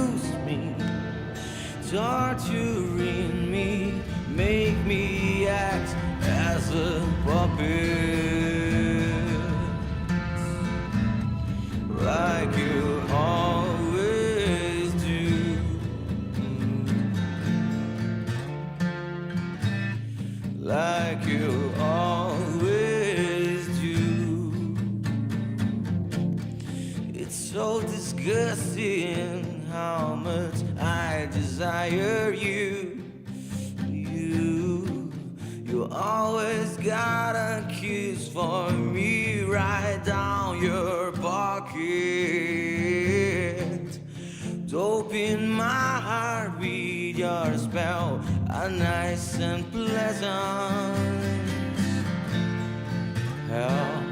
abuse me, torturing me, make me act as a puppet, like you always do, like you always do. It's so disgusting how much I desire you. You always got a kiss for me right down your pocket. Dope in my heart, read your spell, a nice and pleasant hell,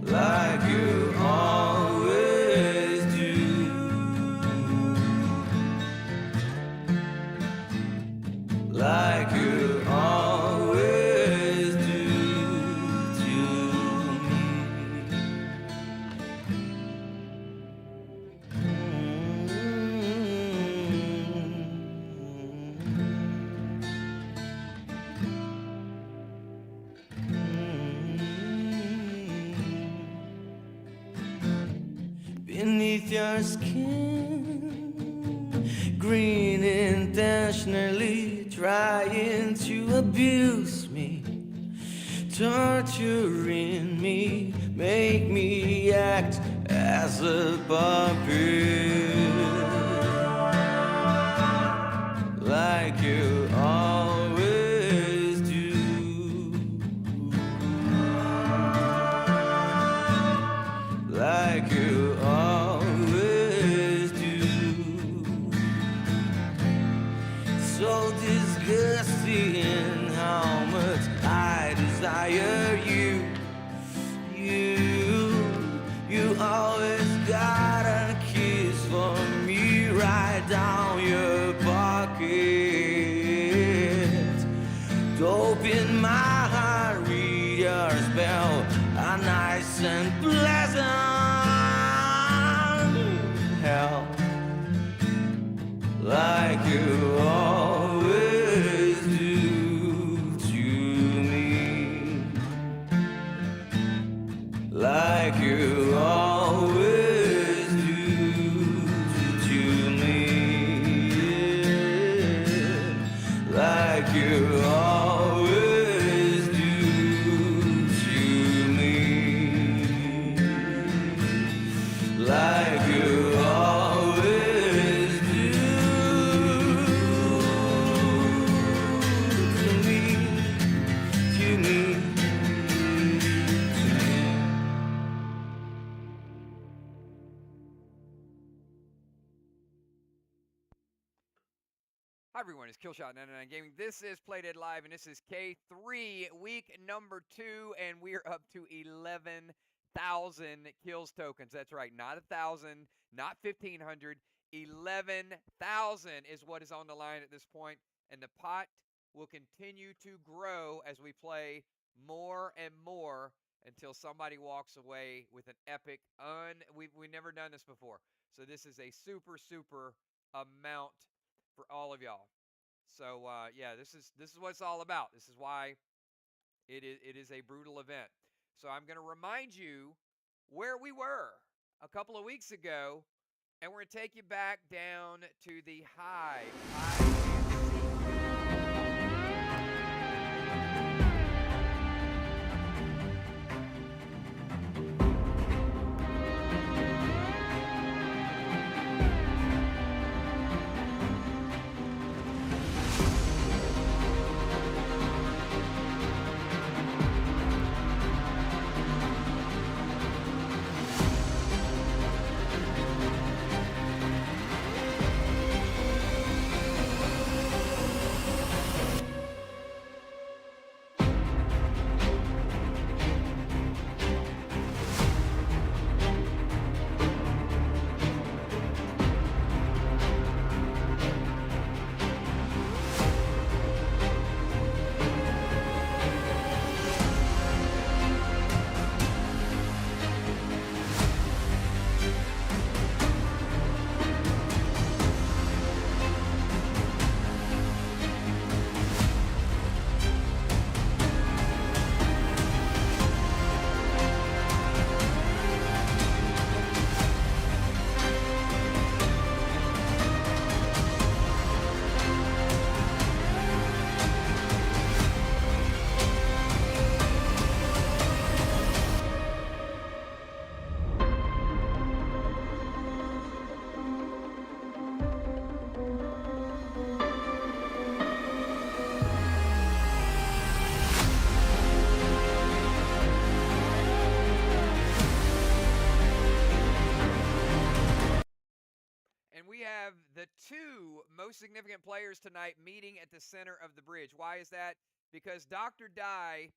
like you always do, like you always do to me. Beneath your skin, green intentionally trying to abuse me, torturing me, make me act as a puppet, like you always do, like you always do. So disgusting how much I desire you. You always got a kiss for me right down your pocket. Dope in my heart, read your spell, a nice and pleasant hell, like you always do to me, like you always do to me, like you always do to me, like you always do to me, to me. Hi everyone, it's Killshot99 Gaming. This is Playdead Live, and this is K3, week number 2, and we're up to 11,000 kills tokens. That's right, not 1,000, not 1,500, 11,000 is what is on the line at this point, and the pot will continue to grow as we play more and more until somebody walks away with an epic, we've never done this before. So this is a super amount for all of y'all. So yeah, this is what it's all about. This is why it is a brutal event. So I'm going to remind you where we were a couple of weeks ago, and we're going to take you back down to the high. And we have the two most significant players tonight meeting at the center of the bridge. Why is that? Because Dr. Dye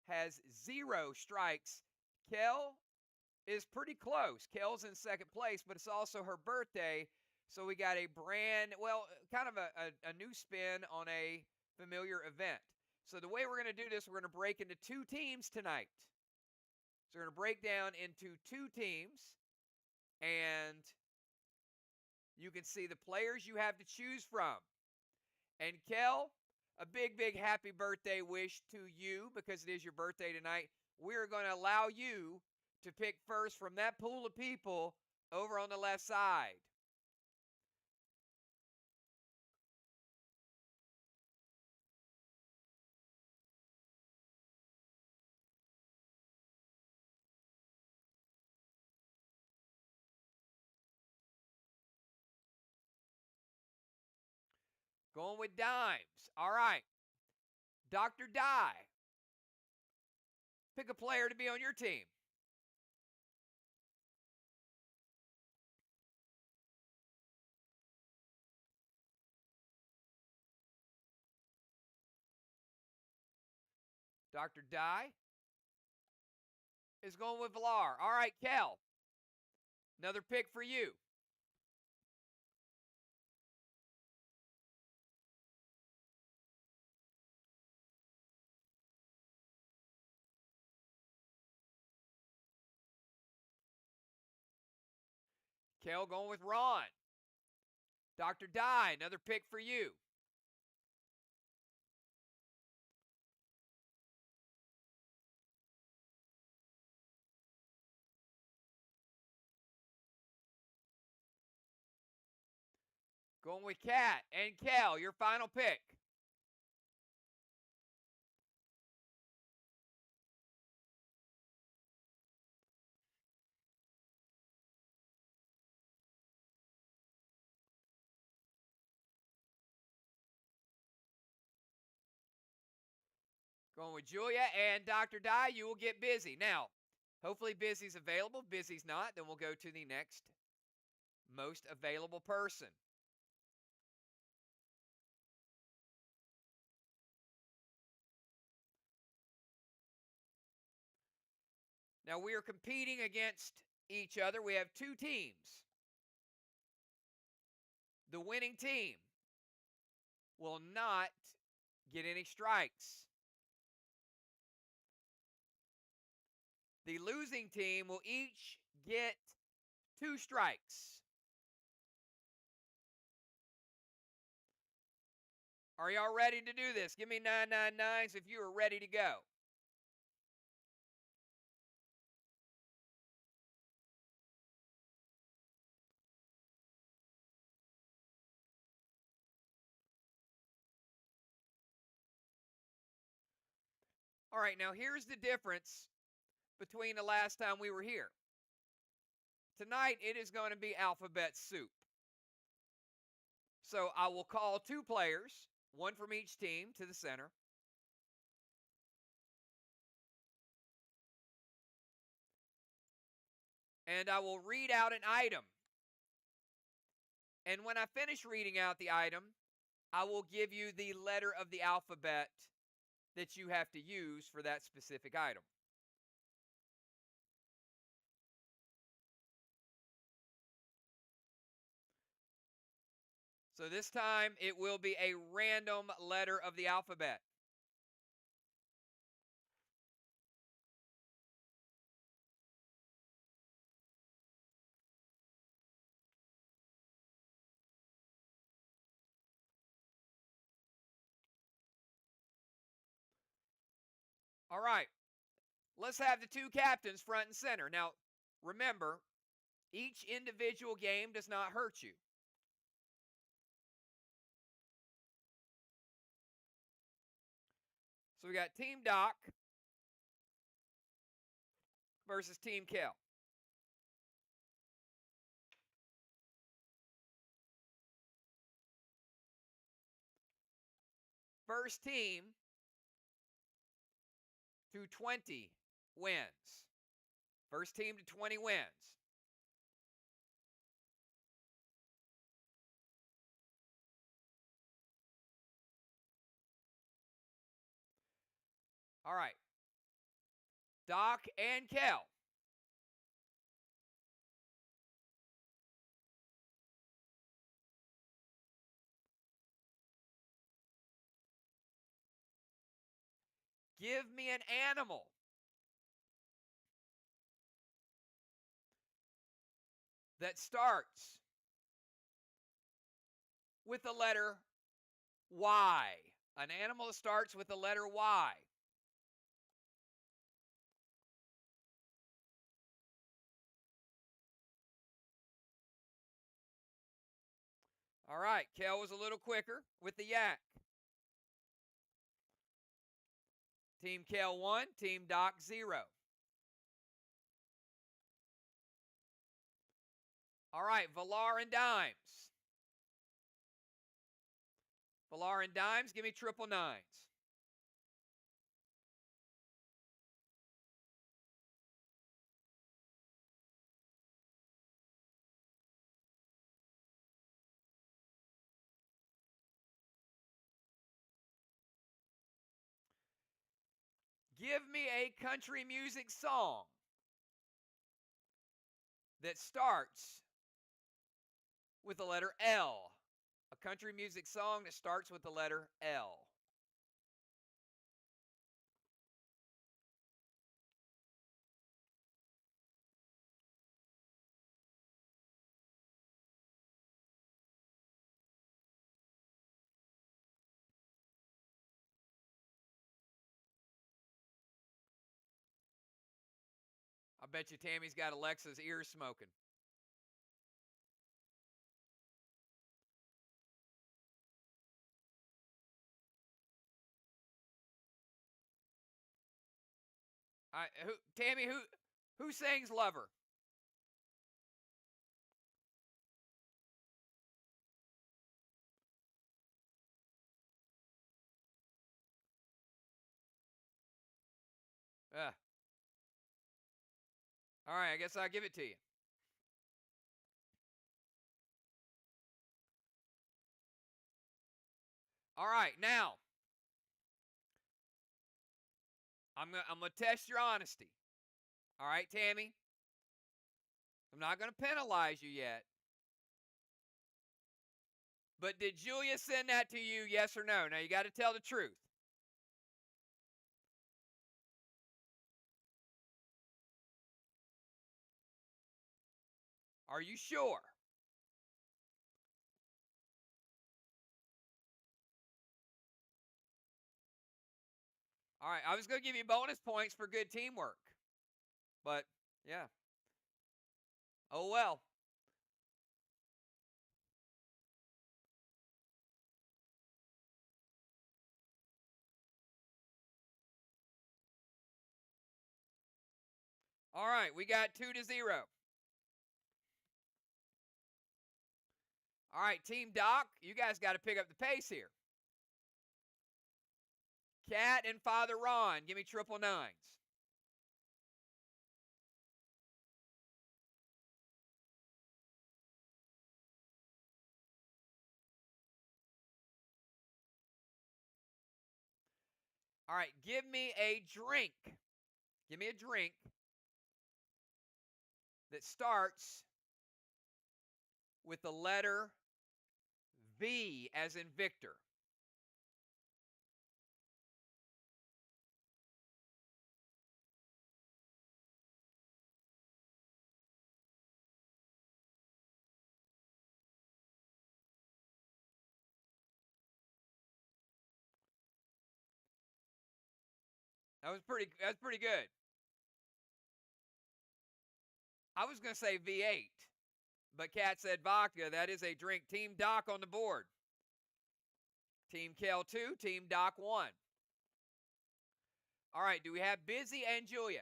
has 0 strikes. Kel is pretty close. Kel's in second place, but it's also her birthday. So we got a kind of a new spin on a familiar event. So the way we're going to do this, we're going to break into 2 teams tonight. So we're going to break down into 2 teams, and you can see the players you have to choose from. And Kel, a big, big happy birthday wish to you because it is your birthday tonight. We're going to allow you to pick first from that pool of people over on the left side. Going with dimes. All right. Dr. Dye, pick a player to be on your team. Dr. Dye is going with Villar. All right, Kel, another pick for you. Kel going with Ron. Dr. Dye, another pick for you. Going with Kat and Kel, your final pick. Going with Julia and Dr. Dye, you will get Busy. Now, hopefully Busy's available. Busy's not, then we'll go to the next most available person. Now, we are competing against each other. We have 2 teams. The winning team will not get any strikes. The losing team will each get 2 strikes. Are y'all ready to do this? Give me 999s if you are ready to go. All right, now here's the difference between the last time we were here. Tonight, it is going to be alphabet soup. So I will call 2 players, one from each team, to the center. And I will read out an item. And when I finish reading out the item, I will give you the letter of the alphabet that you have to use for that specific item. So this time it will be a random letter of the alphabet. All right. Let's have the 2 captains front and center. Now, remember, each individual game does not hurt you. So we got Team Doc versus Team Kel. First team to 20 wins. First team to 20 wins. All right. Doc and Kel. Give me an animal that starts with the letter Y. An animal that starts with the letter Y. All right, Kel was a little quicker with the yak. Team Kel 1, Team Doc 0. All right, Valar and Dimes. Valar and Dimes, give me triple nines. Give me a country music song that starts with the letter L. A country music song that starts with the letter L. I bet you Tammy's got Alexa's ears smoking. Tammy, who sings Lover? All right, I guess I'll give it to you. All right, now I'm gonna test your honesty. All right, Tammy. I'm not gonna penalize you yet. But did Julia send that to you? Yes or no? Now you got to tell the truth. Are you sure? All right, I was going to give you bonus points for good teamwork. But, yeah. Oh, well. All right, we got 2-0. All right, Team Doc, you guys got to pick up the pace here. Cat and Father Ron, give me triple nines. All right, give me a drink. Give me a drink that starts with the letter V as in Victor. That's pretty good. I was going to say V8, but Cat said vodka. That is a drink. Team Doc on the board. Team Kel 2, Team Doc 1. All right, do we have Busy and Julia?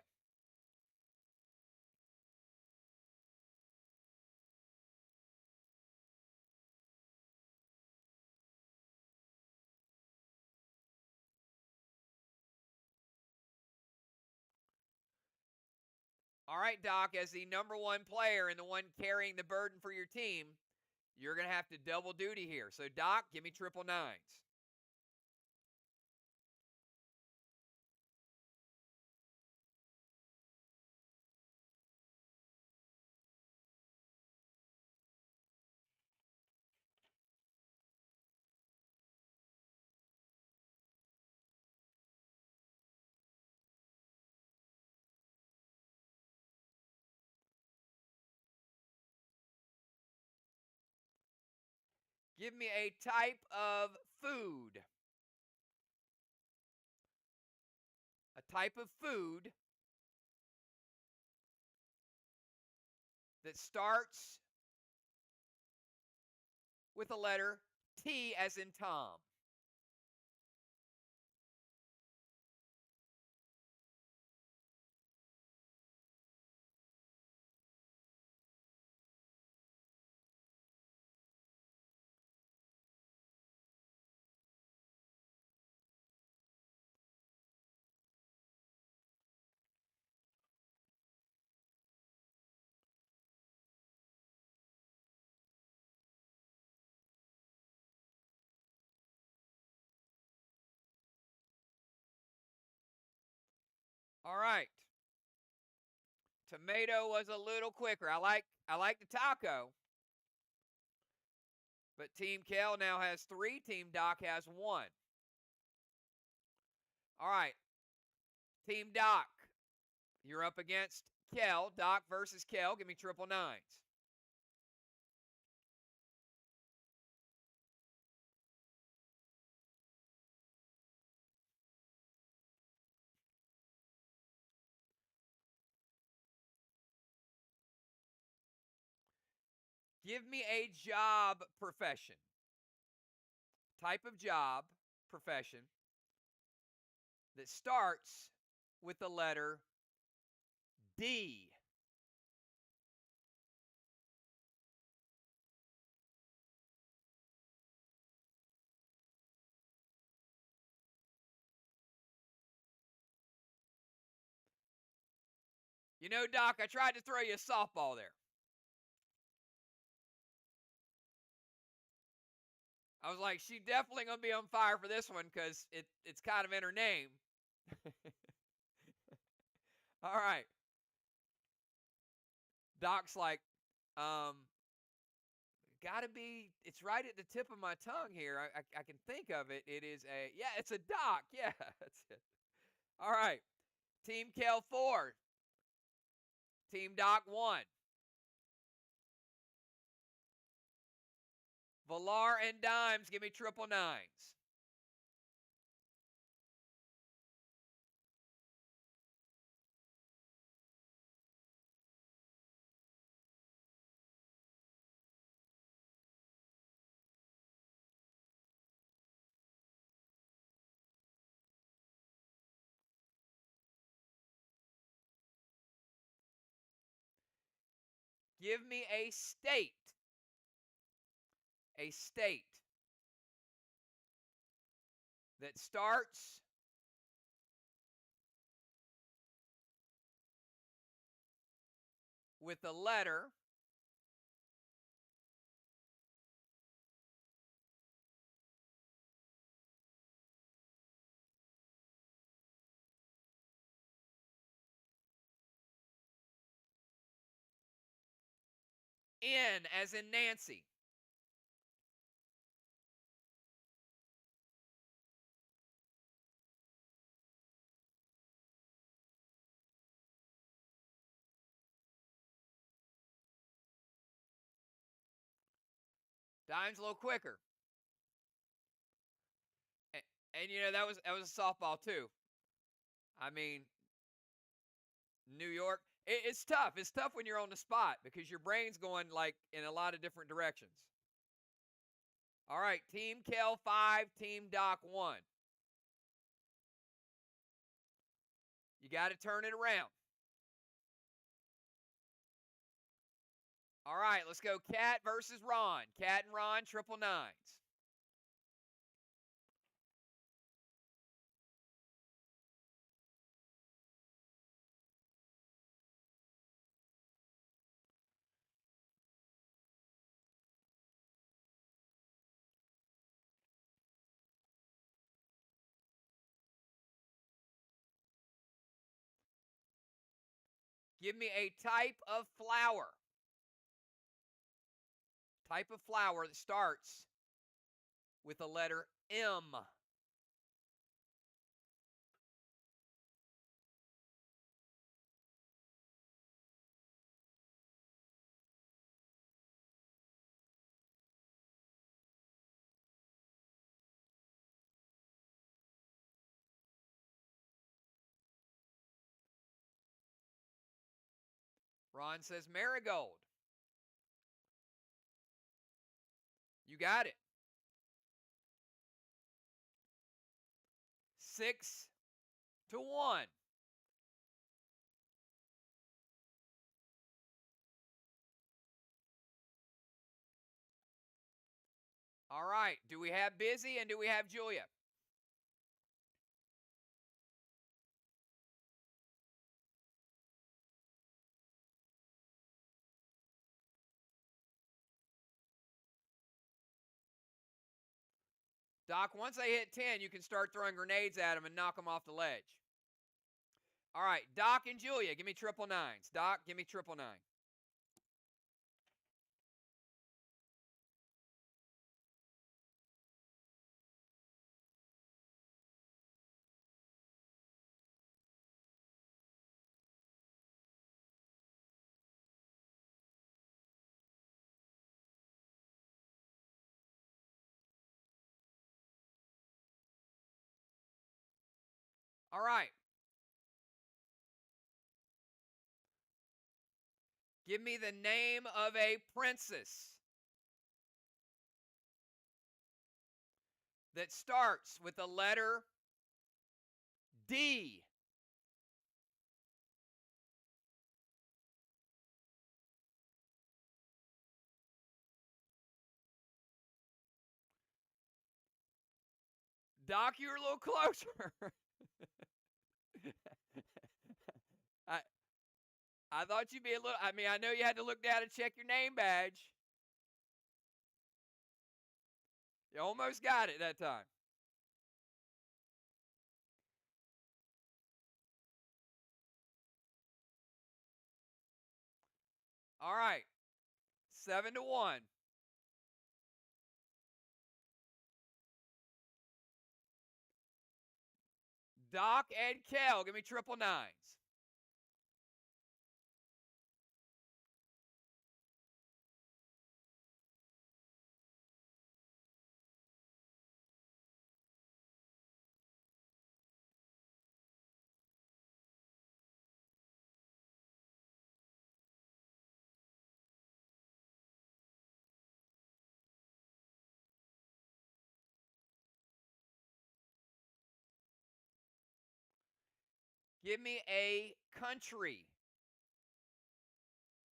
All right, Doc, as the number one player and the one carrying the burden for your team, you're going to have to double duty here. So, Doc, give me triple nines. Give me a type of food. A type of food that starts with the letter T as in Tom. All right. Tomato was a little quicker. I like the taco. But Team Kel now has 3. Team Doc has 1. All right. Team Doc, you're up against Kel. Doc versus Kel. Give me triple nines. Give me a job profession. Type of job profession that starts with the letter D. You know, Doc, I tried to throw you a softball there. I was like, she definitely going to be on fire for this one because it's kind of in her name. All right. Doc's like, gotta be, it's right at the tip of my tongue here. I can think of it. It is it's a doc. Yeah, that's it. All right. Team Kel 4. Team Doc 1. Valar and Dimes, give me triple nines. Give me a state. A state that starts with the letter N as in Nancy. Dimes a little quicker. And you know, that was a softball too. I mean, New York, it's tough. It's tough when you're on the spot because your brain's going like in a lot of different directions. All right, Team Kel 5, Team Doc 1. You got to turn it around. All right, let's go Cat versus Ron. Cat and Ron, triple nines. Give me a type of flower. Type of flower that starts with the letter M. Ron says Marigold. You got it. 6-1. All right. Do we have Busy and do we have Julia? Doc, once they hit 10, you can start throwing grenades at them and knock them off the ledge. All right, Doc and Julia, give me triple nines. Doc, give me triple nine. All right. Give me the name of a princess that starts with the letter D. Doc, you're a little closer. I thought you'd be a little. I mean, I know you had to look down and check your name badge. You almost got it that time. All right. 7-1. Doc and Kel, give me triple nines. Give me a country.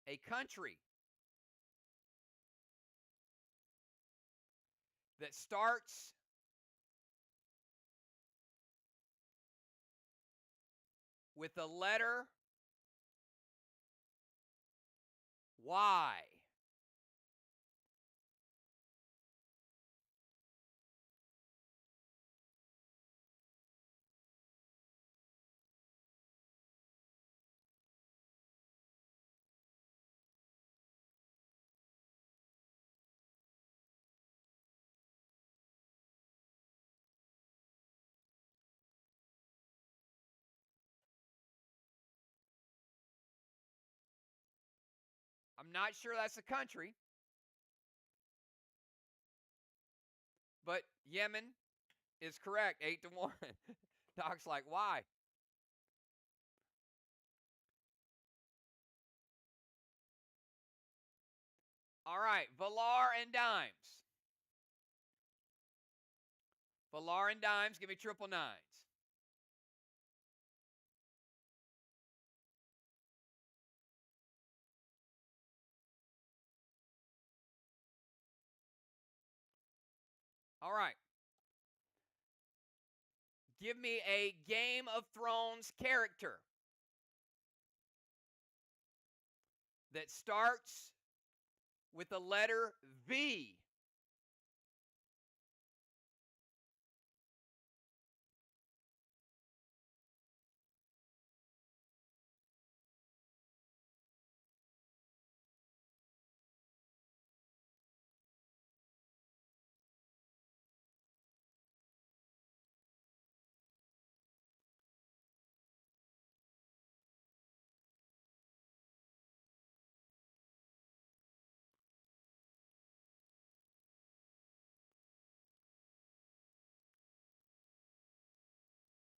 A country that starts with the letter Y. I'm not sure that's a country, but Yemen is correct. 8-1. Doc's like, why? All right, Valar and Dimes. Valar and Dimes, give me triple nines. All right. Give me a Game of Thrones character that starts with the letter V.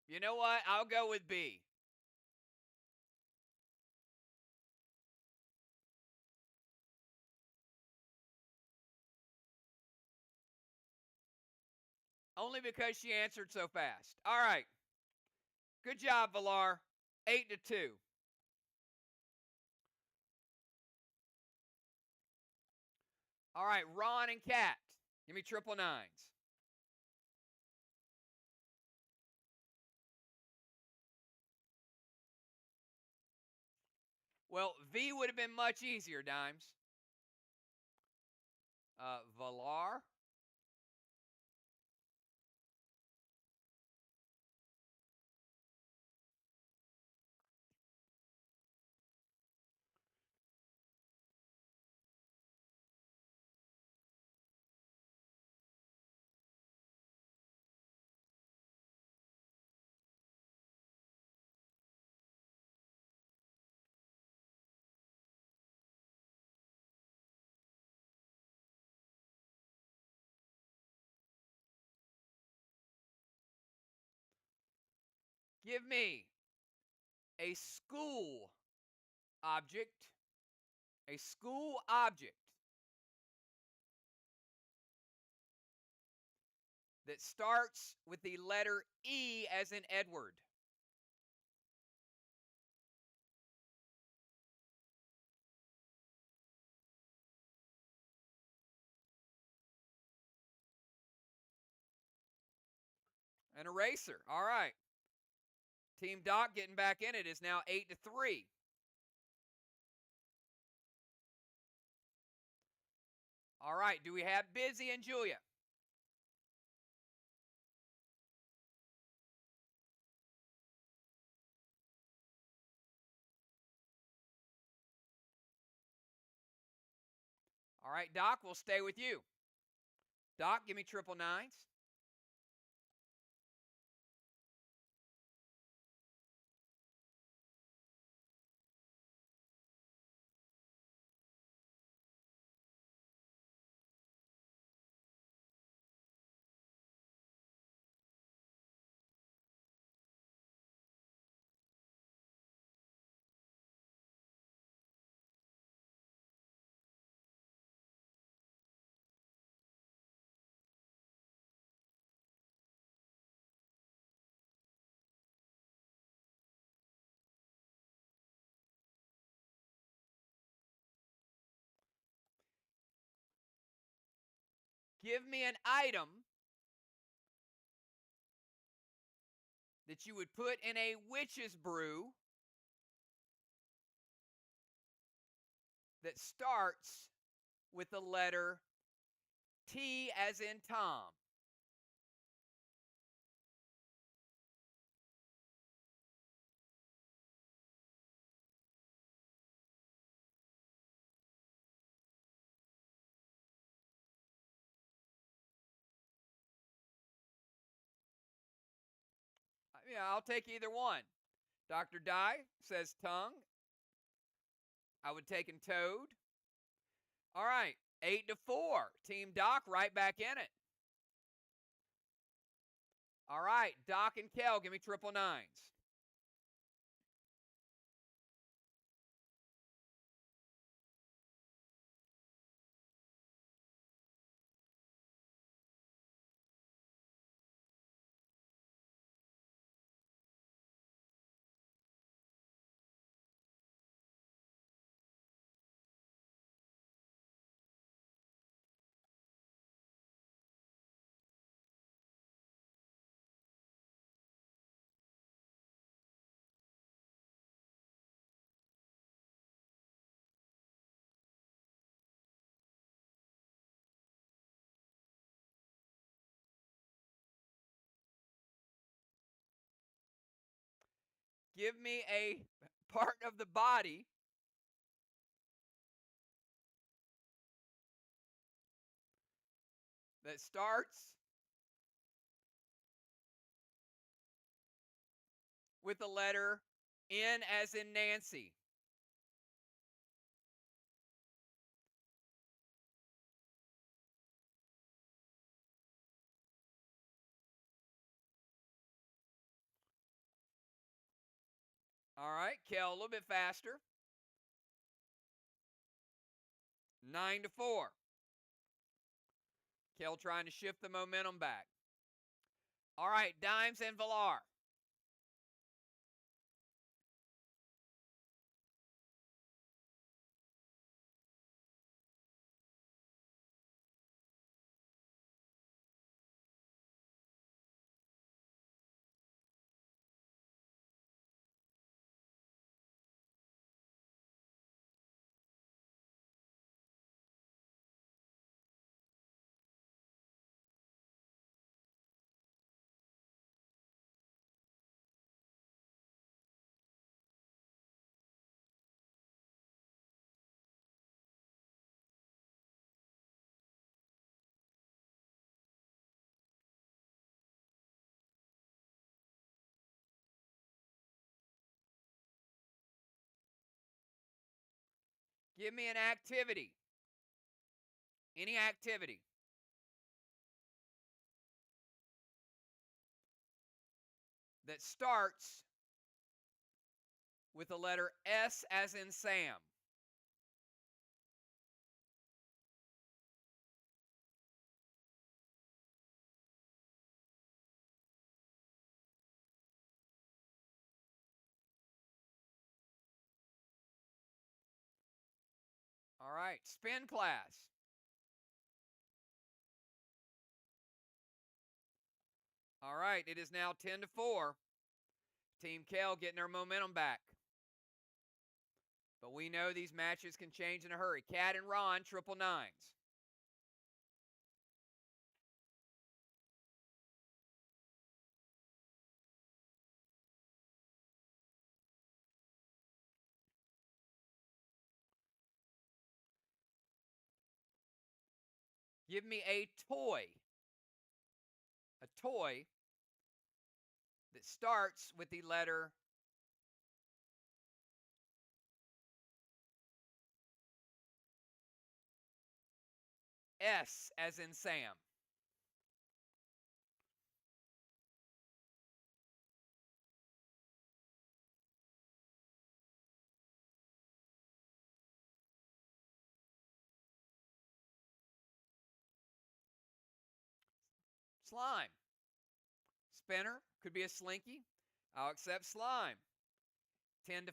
You know what? I'll go with B. Only because she answered so fast. All right. Good job, Villar. 8-2. All right, Ron and Kat. Give me triple nines. Well, V would have been much easier, Dimes. Villar. Give me a school object. A school object that starts with the letter E as in Edward. An eraser. All right. Team Doc getting back in it is now 8-3. All right. Do we have Busy and Julia? All right, Doc, we'll stay with you. Doc, give me triple nines. Give me an item that you would put in a witch's brew that starts with the letter T as in Tom. Yeah, I'll take either one. Dr. Dye says tongue. I would take in toad. All right, 8-4. Team Doc right back in it. All right, Doc and Kel, give me triple nines. Give me a part of the body that starts with the letter N as in Nancy. All right, Kel, a little bit faster. 9-4. Kel trying to shift the momentum back. All right, Dimes and Villar. Give me an activity. Any activity. That starts with the letter S as in Sam. All right, spin class. All right, it is now 10-4. Team Kel getting their momentum back. But we know these matches can change in a hurry. Cat and Ron, triple nines. Give me a toy. A toy that starts with the letter S as in Sam. Slime. Spinner. Could be a slinky. I'll accept slime. 10-5.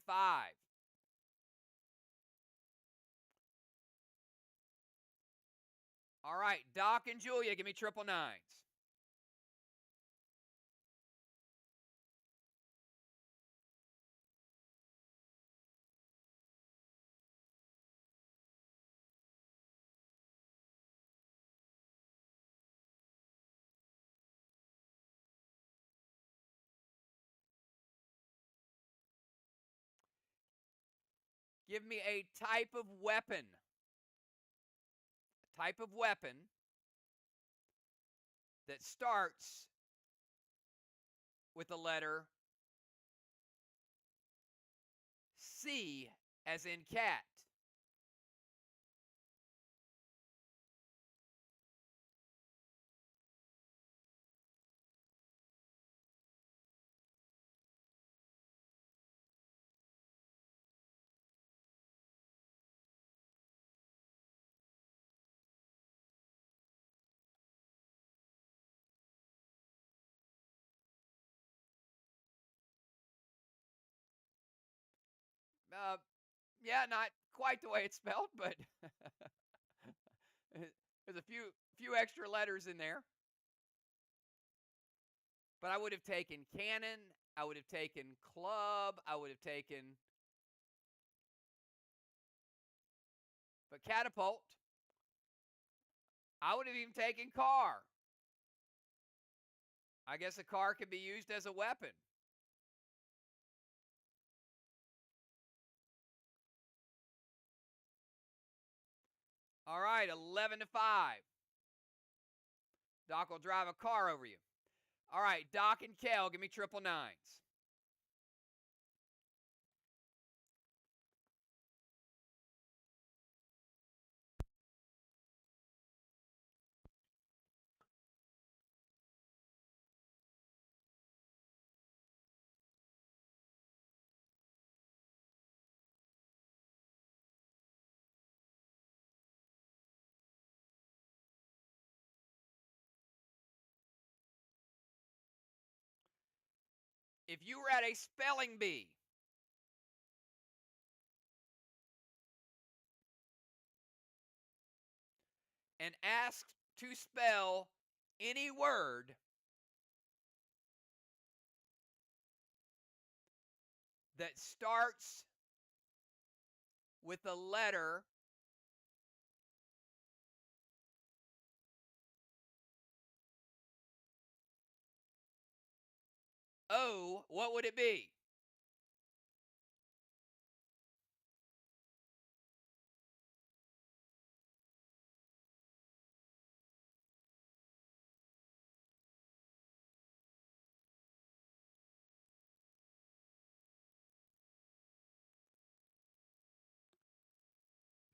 All right, Doc and Julia, give me triple nines. Give me a type of weapon. A type of weapon that starts with the letter C as in cat. Yeah, not quite the way it's spelled, but there's a few extra letters in there. But I would have taken cannon. I would have taken club. I would have taken. But catapult. I would have even taken car. I guess a car could be used as a weapon. All right, 11-5. Doc will drive a car over you. All right, Doc and Kel, give me triple nines. If you were at a spelling bee and asked to spell any word that starts with the letter O, what would it be?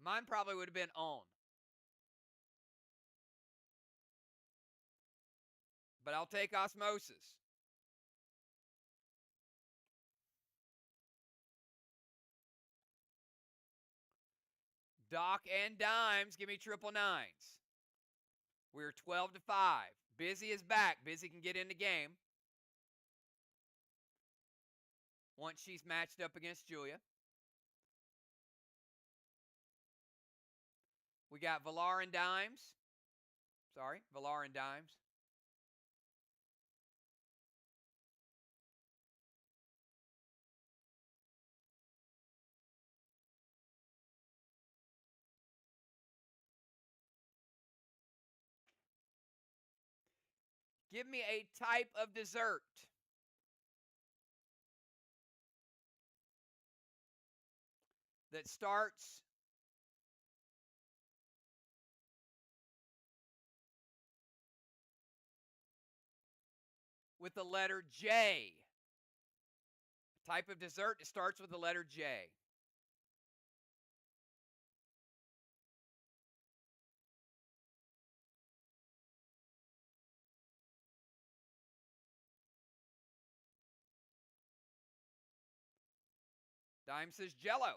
Mine probably would have been on. But I'll take osmosis. Doc and Dimes, give me triple nines. We're 12 to 5. Busy is back. Busy can get in the game once she's matched up against Julia. We got Villar and Dimes. Sorry, Villar and Dimes. Give me a type of dessert that starts with the letter J. A type of dessert that starts with the letter J. Dime says Jello.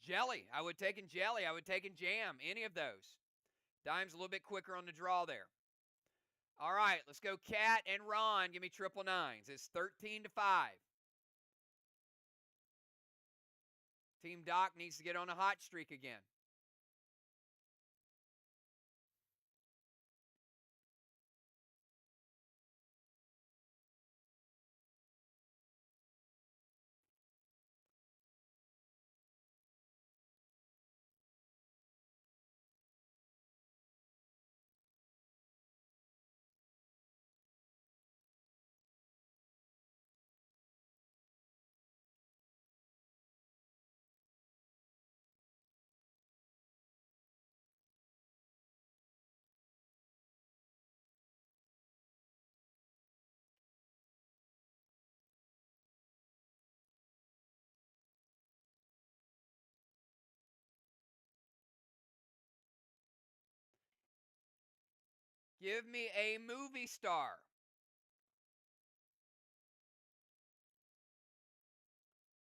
Jelly. I would take in jelly. I would take in jam. Any of those. Dime's a little bit quicker on the draw there. All right, let's go Cat and Ron. Give me triple nines. It's 13 to 5. Team Doc needs to get on a hot streak again. Give me a movie star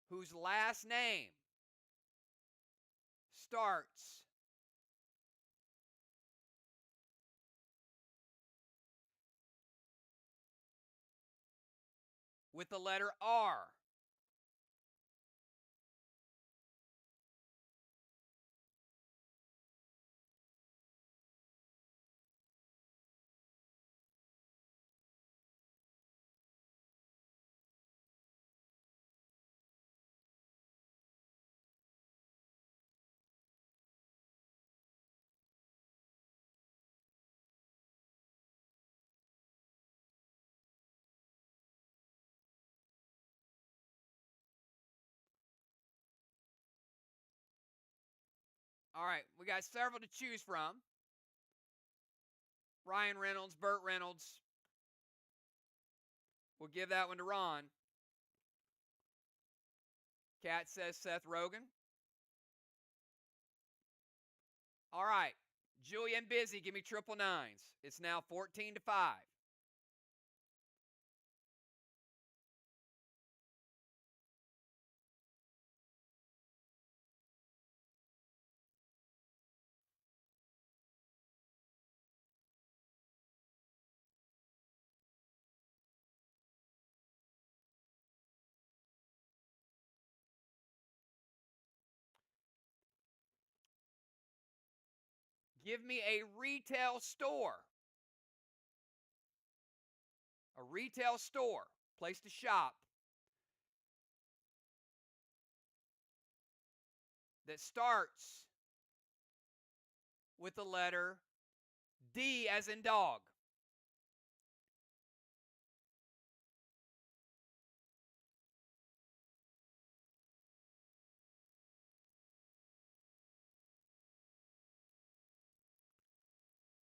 whose last name starts with the letter R. All right, we got several to choose from. Ryan Reynolds, Burt Reynolds. We'll give that one to Ron. Cat says Seth Rogen. All right, Julia and Busy, give me triple nines. It's now 14 to 5. Give me a retail store. A retail store, place to shop, that starts with the letter D as in dog.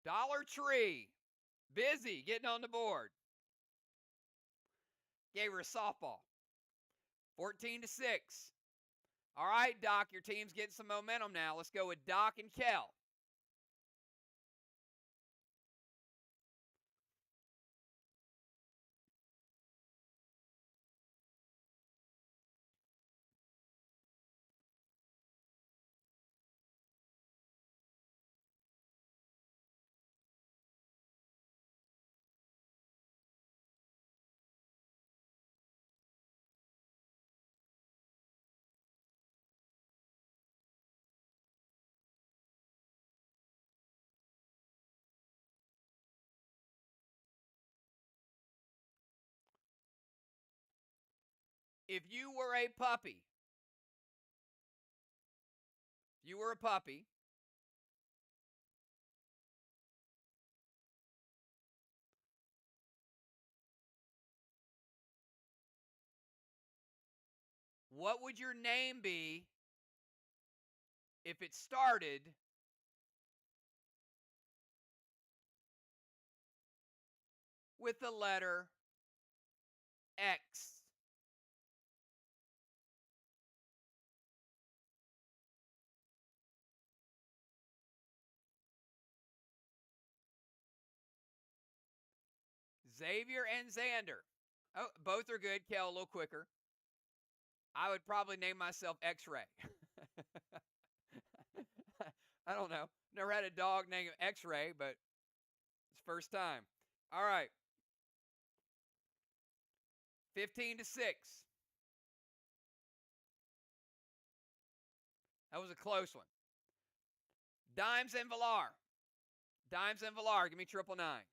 Dollar Tree, busy getting on the board. Gave her a softball. 14-6. All right, Doc, your team's getting some momentum now. Let's go with Doc and Kel. If you were a puppy, what would your name be if it started with the letter X? Xavier and Xander. Oh, both are good. Kel, a little quicker. I would probably name myself X-Ray. I don't know. Never had a dog named X-Ray, but it's first time. All right. 15-6. That was a close one. Dimes and Villar. Dimes and Villar. Give me triple nines.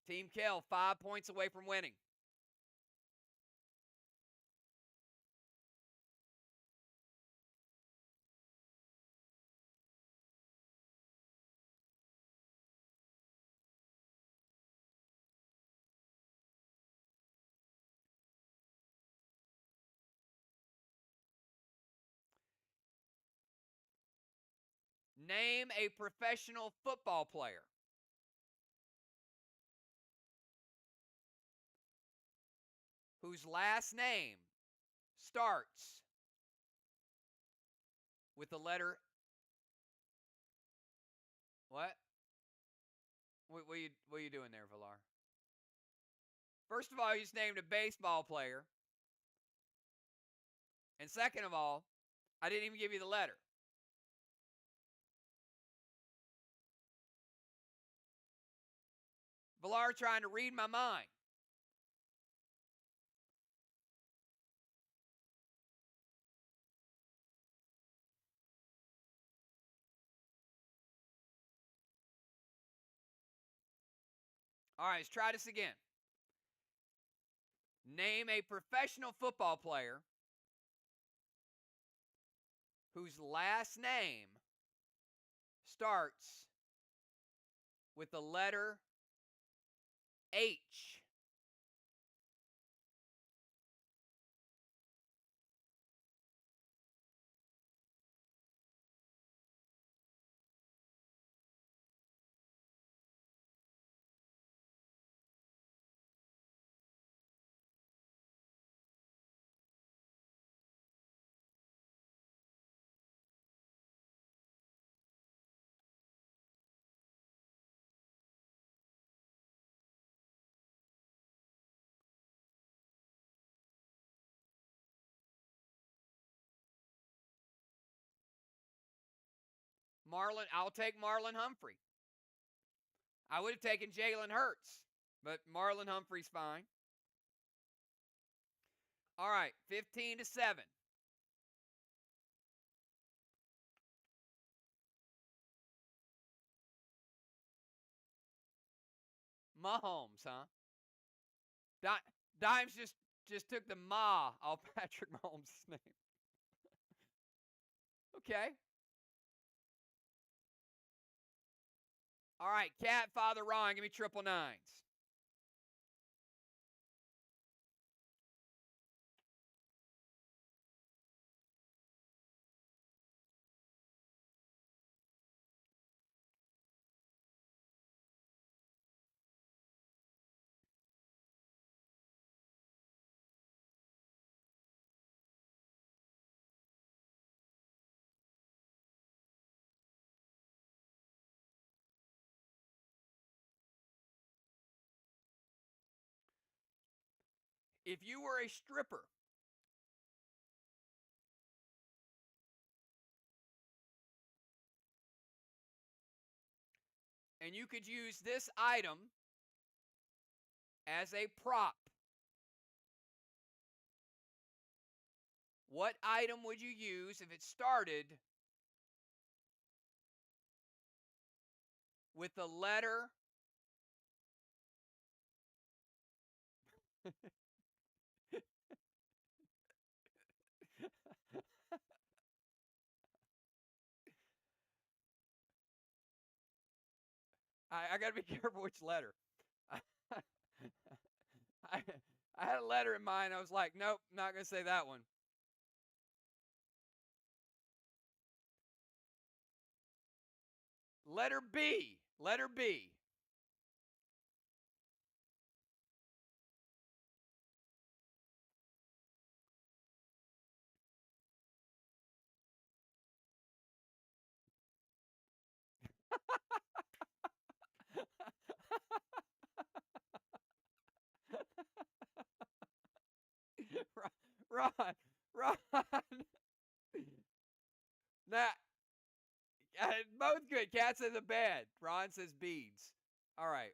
Team Kel, 5 points away from winning. Name a professional football player whose last name starts with the letter. What? What are you doing there, Villar? First of all, you just named a baseball player. And second of all, I didn't even give you the letter. Villar trying to read my mind. All right, let's try this again. Name a professional football player whose last name starts with the letter H. I'll take Marlon Humphrey. I would have taken Jalen Hurts, but Marlon Humphrey's fine. All right, 15-7. Mahomes, huh? Dimes just took the ma off Patrick Mahomes' name. Okay. All right, Cat, Father Ron, give me triple nines. If you were a stripper and you could use this item as a prop, what item would you use if it started with the letter I got to be careful which letter. I, I had a letter in mind. I was like, nope, not going to say that one. Letter B. Letter B. Ron, Ron. Now, both good. Cat says a bed. Ron says beads. All right.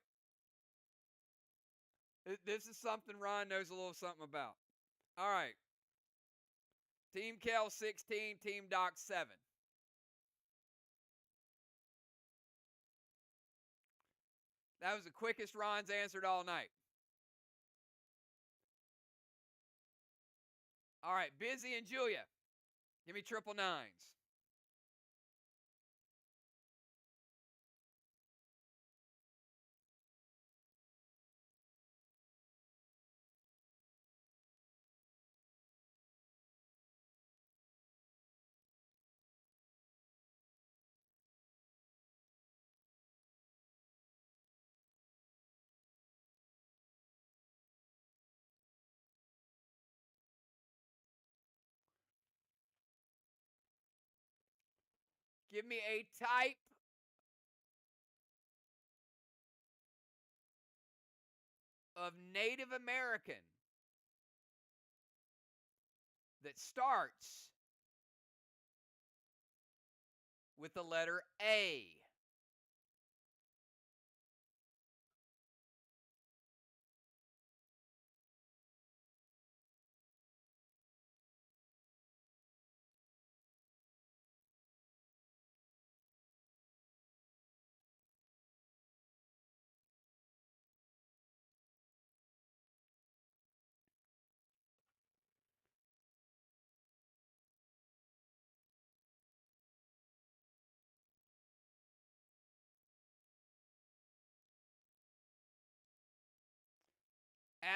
This is something Ron knows a little something about. All right. Team Kel 16, Team Doc 7. That was the quickest Ron's answered all night. All right, Busy and Julia. Give me triple nines. Give me a type of Native American that starts with the letter A.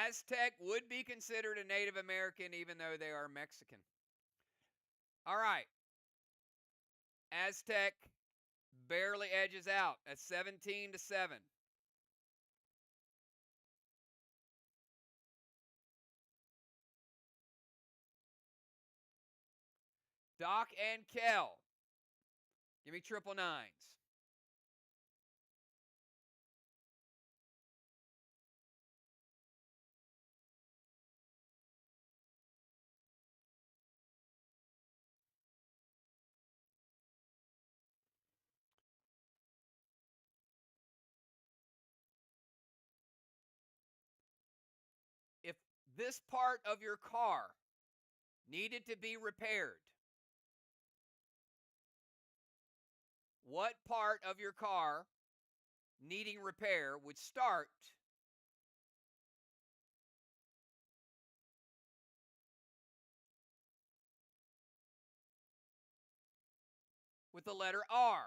Aztec would be considered a Native American even though they are Mexican. All right. Aztec barely edges out at 17-7. Doc and Kel. Give me triple nines. If this part of your car needed to be repaired, what part of your car needing repair would start with the letter R.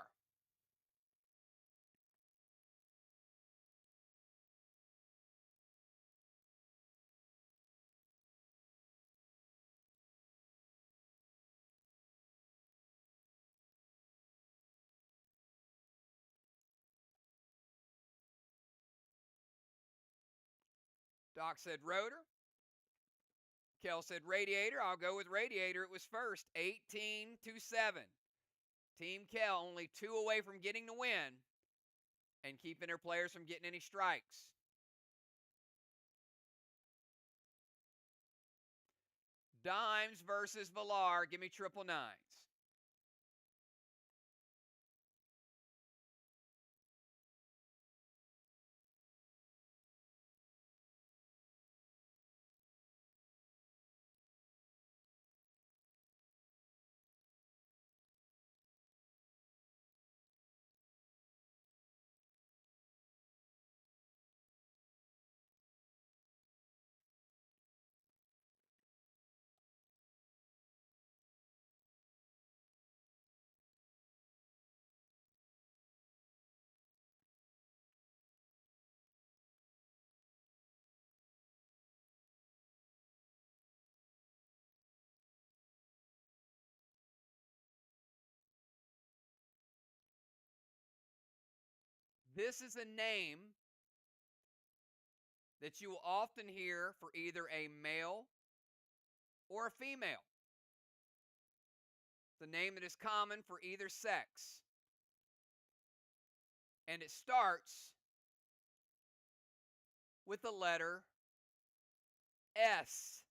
Doc said rotor. Kel said radiator. I'll go with radiator. It was first, 18-7. Team Kel only 2 away from getting the win and keeping their players from getting any strikes. Dimes versus Villar. Give me triple nines. This is a name that you will often hear for either a male or a female. The name that is common for either sex. And it starts with the letter S.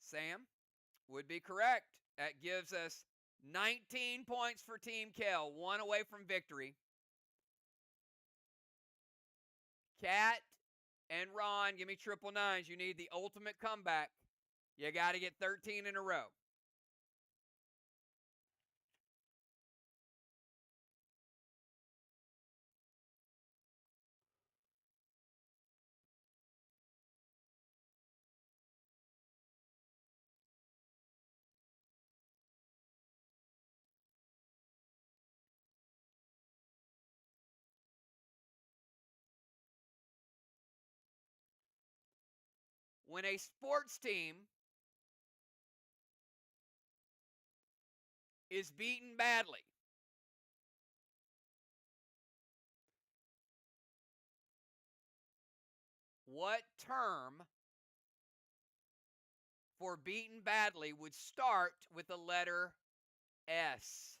Sam would be correct. That gives us 19 points for Team Kel, 1 away from victory. Kat and Ron, give me triple nines. You need the ultimate comeback. You got to get 13 in a row. When a sports team is beaten badly, what term for beaten badly would start with the letter S?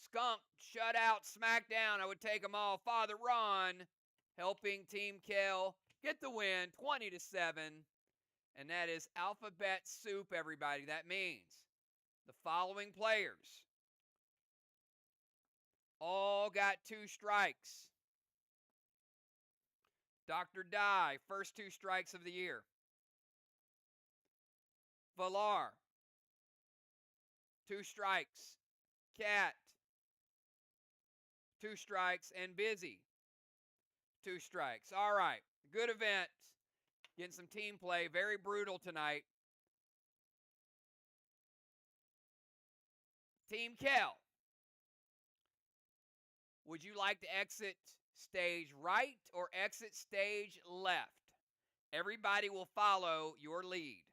Skunk, shutout, smackdown. I would take them all. Father Ron helping Team Kel get the win, 20-7. And that is alphabet soup, everybody. That means the following players all got 2 strikes. Dr. Dye, first 2 strikes of the year. Villar, 2 strikes. Cat, 2 strikes. And Busy, 2 strikes. All right, good event. Getting some team play. Very brutal tonight. Team Kel, would you like to exit stage right or exit stage left? Everybody will follow your lead.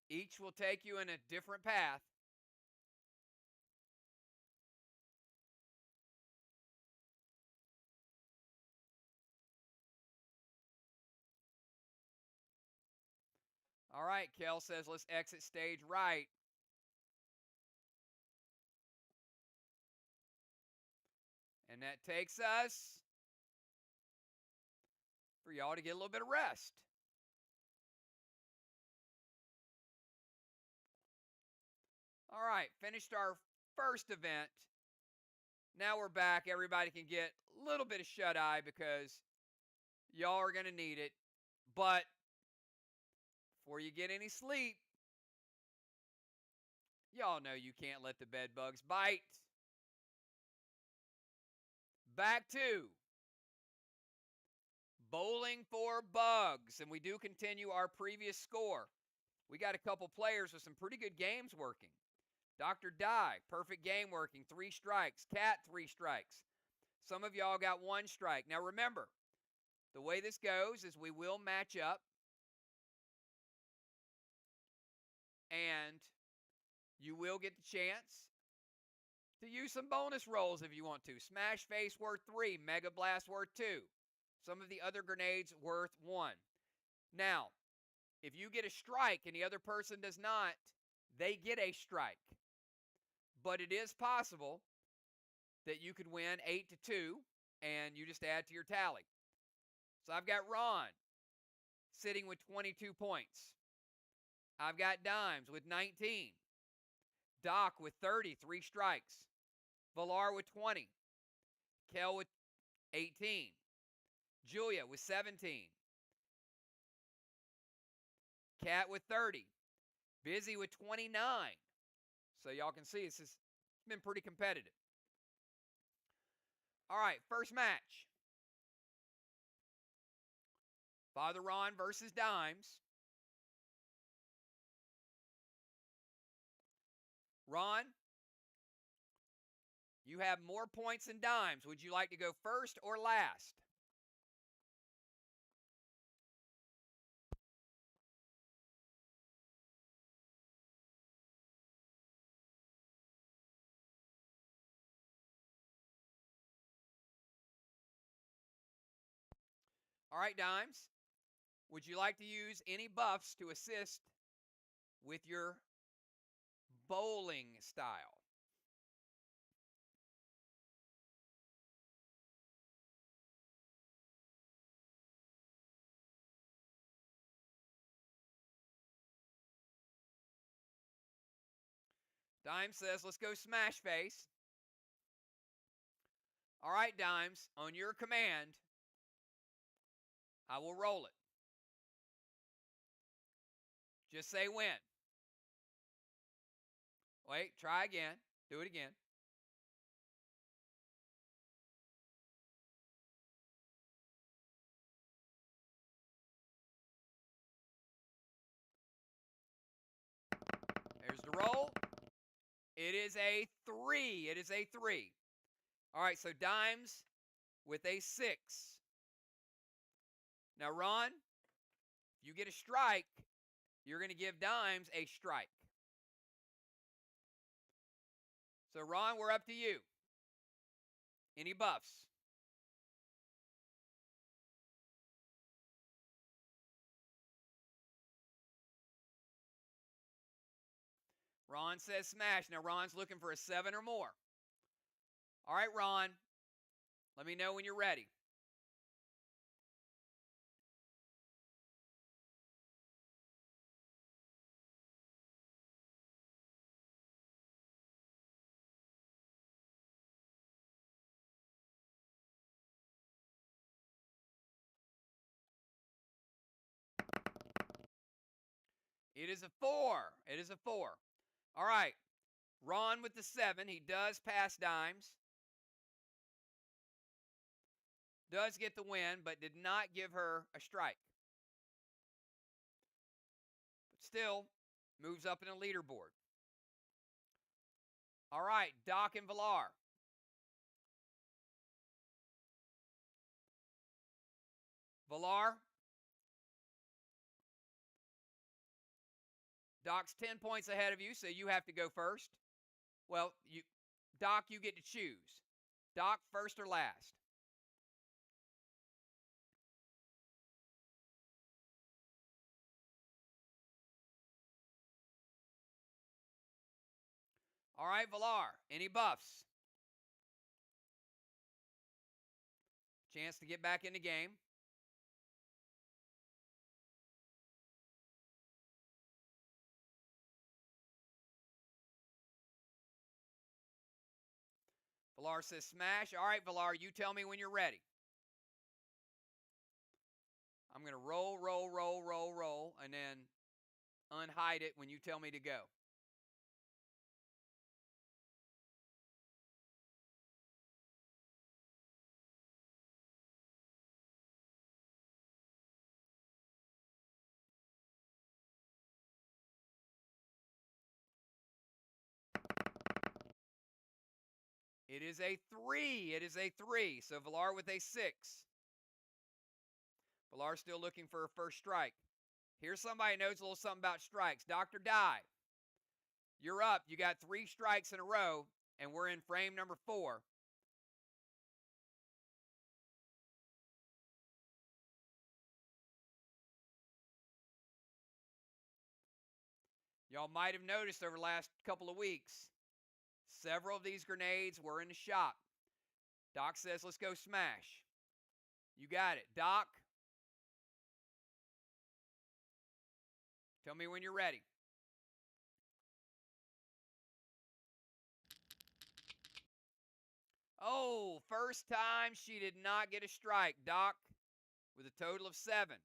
Each will take you in a different path. All right, Kel says let's exit stage right. And that takes us for y'all to get a little bit of rest. All right, finished our first event. Now we're back. Everybody can get a little bit of shut-eye because y'all are going to need it. But before you get any sleep, y'all know you can't let the bed bugs bite. Back to bowling for bugs. And we do continue our previous score. We got a couple players with some pretty good games working. Dr. Dye, perfect game working, 3 strikes. Cat, 3 strikes. Some of y'all got 1 strike. Now remember, the way this goes is we will match up. And you will get the chance to use some bonus rolls if you want to. Smash Face worth 3, Mega Blast worth 2. Some of the other grenades worth 1. Now, if you get a strike and the other person does not, they get a strike. But it is possible that you could win 8-2 and you just add to your tally. So I've got Ron sitting with 22 points. I've got Dimes with 19. Doc with 30, 3 strikes. Valar with 20. Kel with 18. Julia with 17. Cat with 30. Busy with 29. So y'all can see this has been pretty competitive. All right, first match. Father Ron versus Dimes. Ron, you have more points than Dimes. Would you like to go first or last? All right, Dimes. Would you like to use any buffs to assist with your bowling style? Dimes says, let's go Smash Face. All right, Dimes, on your command, I will roll it. Just say when. Wait, try again. Do it again. There's the roll. It is a 3. It is a 3. All right, so Dimes with a 6. Now, Ron, if you get a strike, you're going to give Dimes a strike. So, Ron, we're up to you. Any buffs? Ron says smash. Now, Ron's looking for a 7 or more. All right, Ron, let me know when you're ready. It is a 4. It is a 4. All right. Ron with the 7. He does pass Dimes. Does get the win, but did not give her a strike. But still, moves up in the leaderboard. All right, Doc and Valar. Valar. Doc's 10 points ahead of you, so you have to go first. Well, Doc, you get to choose. Doc, first or last? All right, Valar, any buffs? Chance to get back in the game. Villar says smash. All right, Villar, you tell me when you're ready. I'm going to roll, roll, roll, roll, roll, and then unhide it when you tell me to go. It is a 3. It is a 3. So Villar with a 6. Villar still looking for her first strike. Here's somebody who knows a little something about strikes. Dr. Dye, you're up. You got 3 strikes in a row, and we're in frame number 4. Y'all might have noticed over the last couple of weeks, several of these grenades were in the shop. Doc says, let's go smash. You got it. Doc, tell me when you're ready. Oh, first time she did not get a strike. Doc with a total of 7.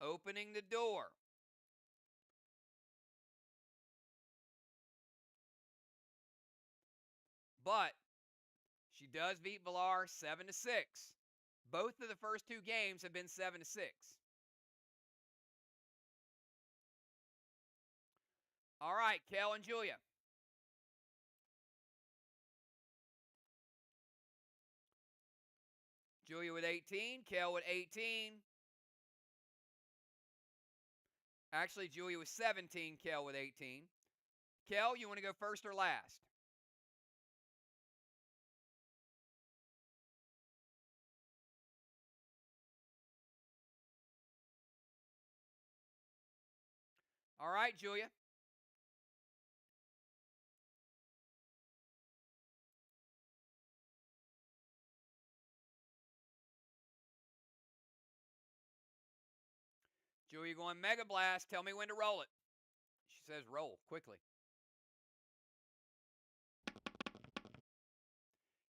Opening the door. But she does beat Villar 7-6. Both of the first 2 games have been 7-6. All right, Kel and Julia. Julia with 18, Kel with 18. Actually, Julia with 17, Kel with 18. Kel, you want to go first or last? All right, Julia. Julia going Mega Blast. Tell me when to roll it. She says roll quickly.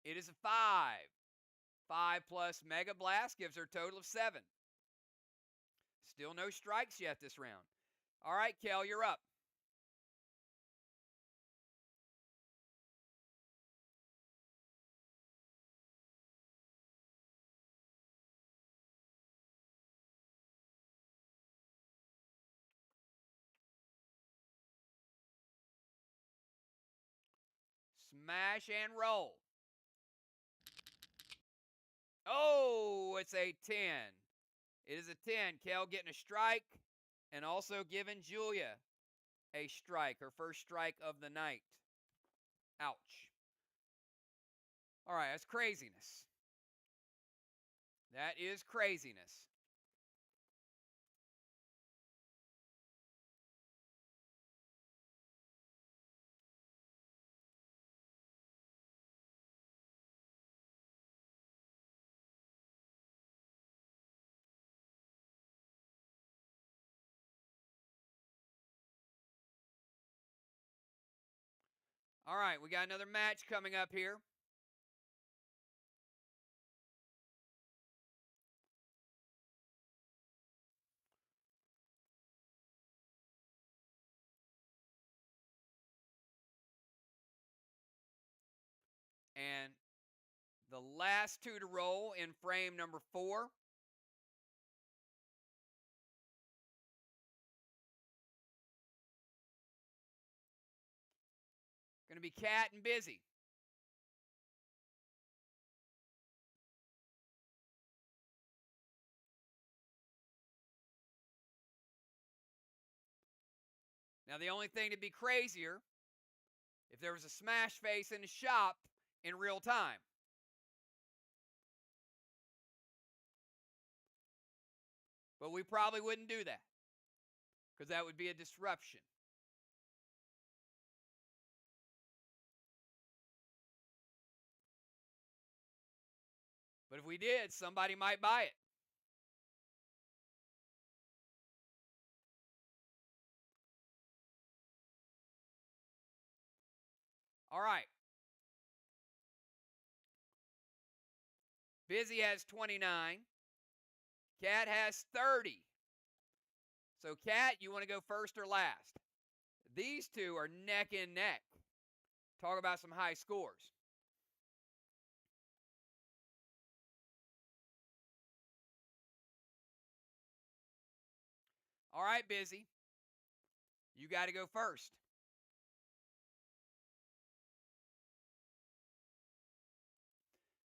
It is a 5. 5 plus Mega Blast gives her a total of 7. Still no strikes yet this round. All right, Kel, you're up. Smash and roll. Oh, it's a 10. It is a 10. Kel getting a strike and also giving Julia a strike, her first strike of the night. Ouch. All right, that's craziness. That is craziness. All right, we got another match coming up here. And the last 2 to roll in frame number 4. Going to be Cat and Busy. Now, the only thing to be crazier, if there was a smash face in the shop in real time. But we probably wouldn't do that because that would be a disruption. But if we did, somebody might buy it. All right. Busy has 29. Cat has 30. So, Cat, you want to go first or last? These two are neck and neck. Talk about some high scores. All right, Busy. You got to go first.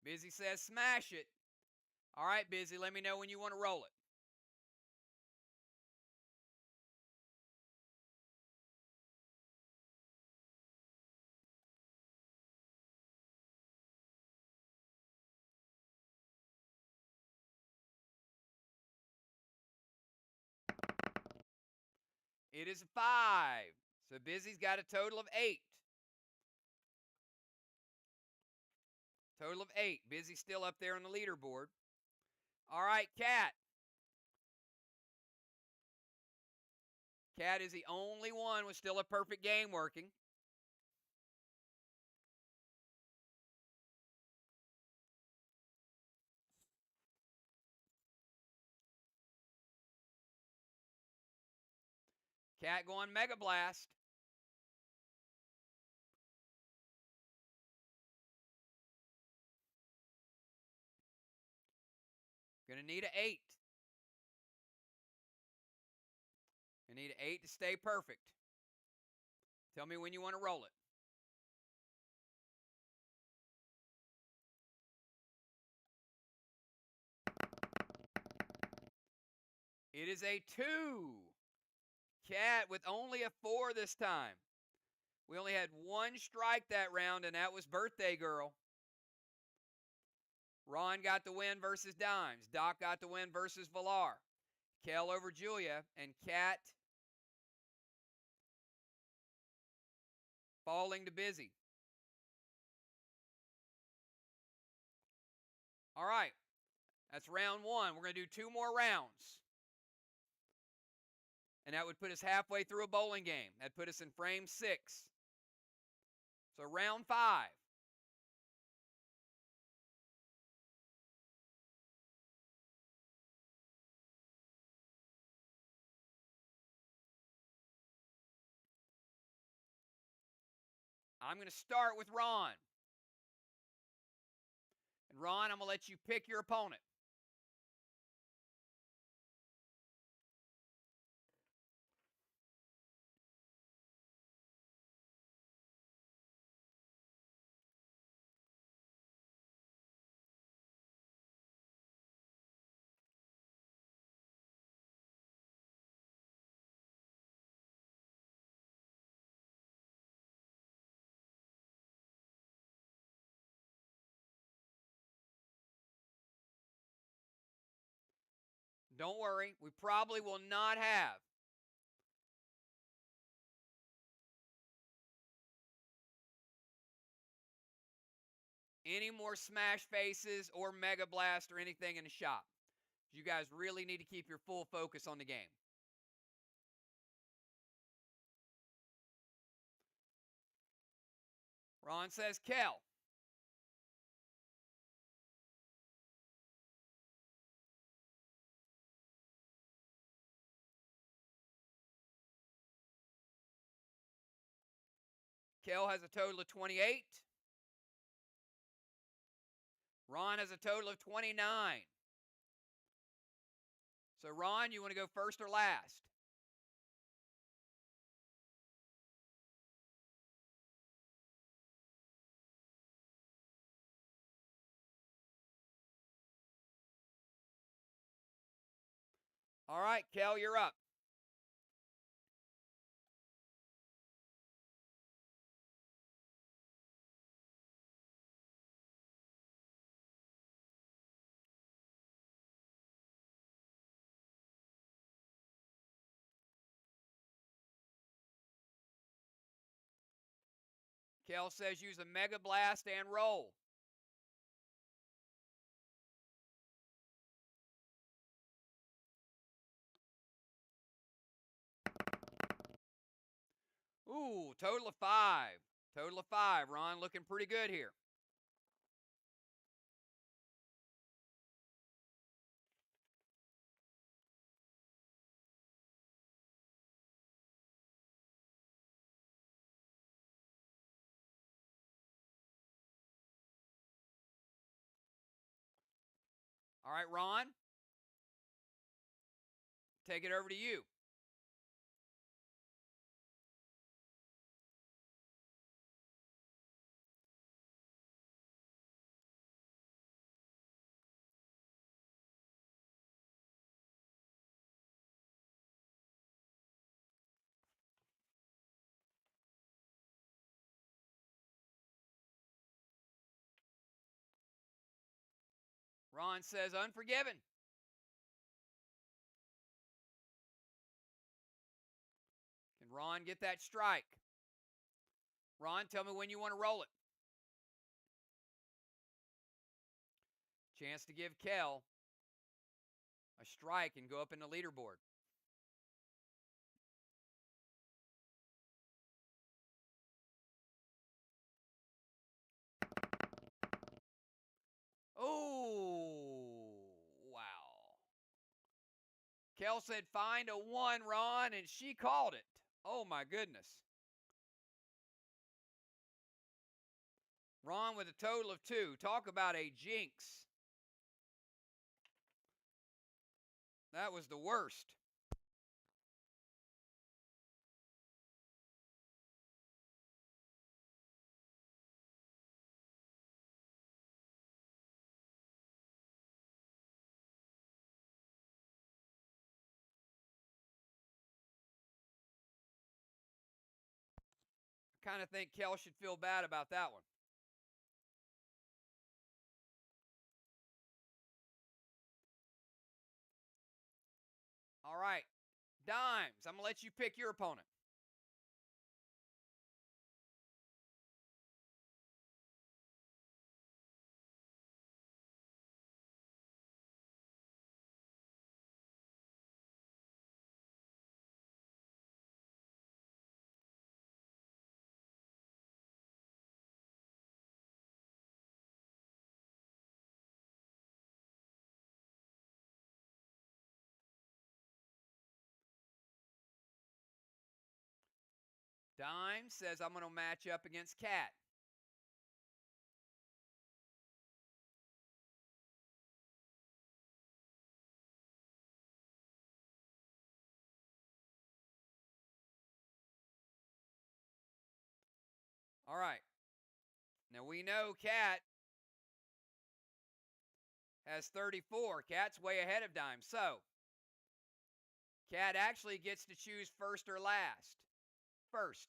Busy says smash it. All right, Busy, let me know when you want to roll it. It is 5. So Busy's got a total of 8. Total of 8. Busy's still up there on the leaderboard. All right, Cat. Cat is the only one with still a perfect game working. Cat going Mega Blast. Gonna need an 8. Gonna need an 8 to stay perfect. Tell me when you want to roll it. It is a 2. Cat with only a 4 this time. We only had one strike that round, and that was Birthday Girl. Ron got the win versus Dimes. Doc got the win versus Villar. Kel over Julia, and Cat falling to Busy. All right, that's round 1. We're going to do 2 more rounds. And that would put us halfway through a bowling game. That'd put us in frame 6. So round 5. I'm going to start with Ron. And Ron, I'm going to let you pick your opponent. Don't worry, we probably will not have any more smash faces or Mega Blast or anything in the shop. You guys really need to keep your full focus on the game. Ron says Kel. Kel has a total of 28. Ron has a total of 29. So, Ron, you want to go first or last? All right, Kel, you're up. Kel says use a Mega Blast and roll. Ooh, total of 5. Total of 5. Ron looking pretty good here. right, Ron. Take it over to you. Ron says Unforgiven. Can Ron get that strike? Ron, tell me when you want to roll it. Chance to give Kel a strike and go up in the leaderboard. Oh, wow. Kel said find a 1, Ron, and she called it. Oh, my goodness. Ron with a total of 2. Talk about a jinx. That was the worst. I kind of think Kel should feel bad about that one. All right. Dimes, I'm going to let you pick your opponent. Dime says I'm going to match up against Cat. All right. Now we know Cat has 34. Cat's way ahead of Dime. So, Cat actually gets to choose first or last. First.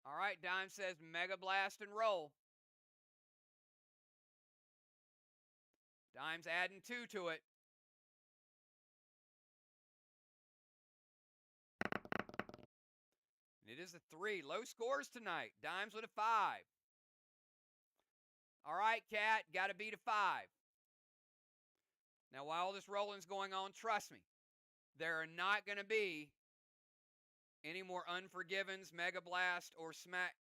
All right, Dime says Mega Blast and roll. Dime's adding 2 to it. And it is a 3. Low scores tonight. Dimes with a 5. All right, Cat, got to beat a 5. Now, while all this rolling's going on, trust me, there are not going to be any more Unforgivens, Mega Blast, or Smack.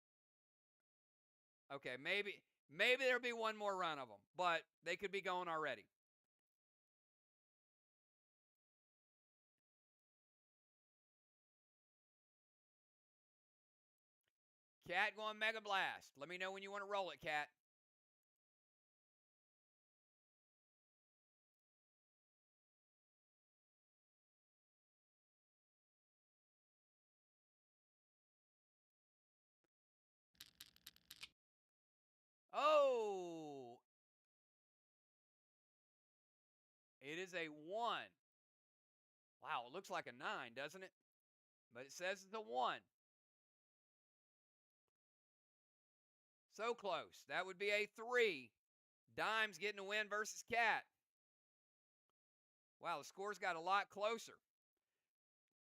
Okay, maybe there'll be one more run of them, but they could be going already. Cat going Mega Blast. Let me know when you want to roll it, Cat. Oh! It is a 1. Wow, it looks like a 9, doesn't it? But it says it's a 1. So close. That would be a 3. Dime's getting a win versus Cat. Wow, the scores got a lot closer.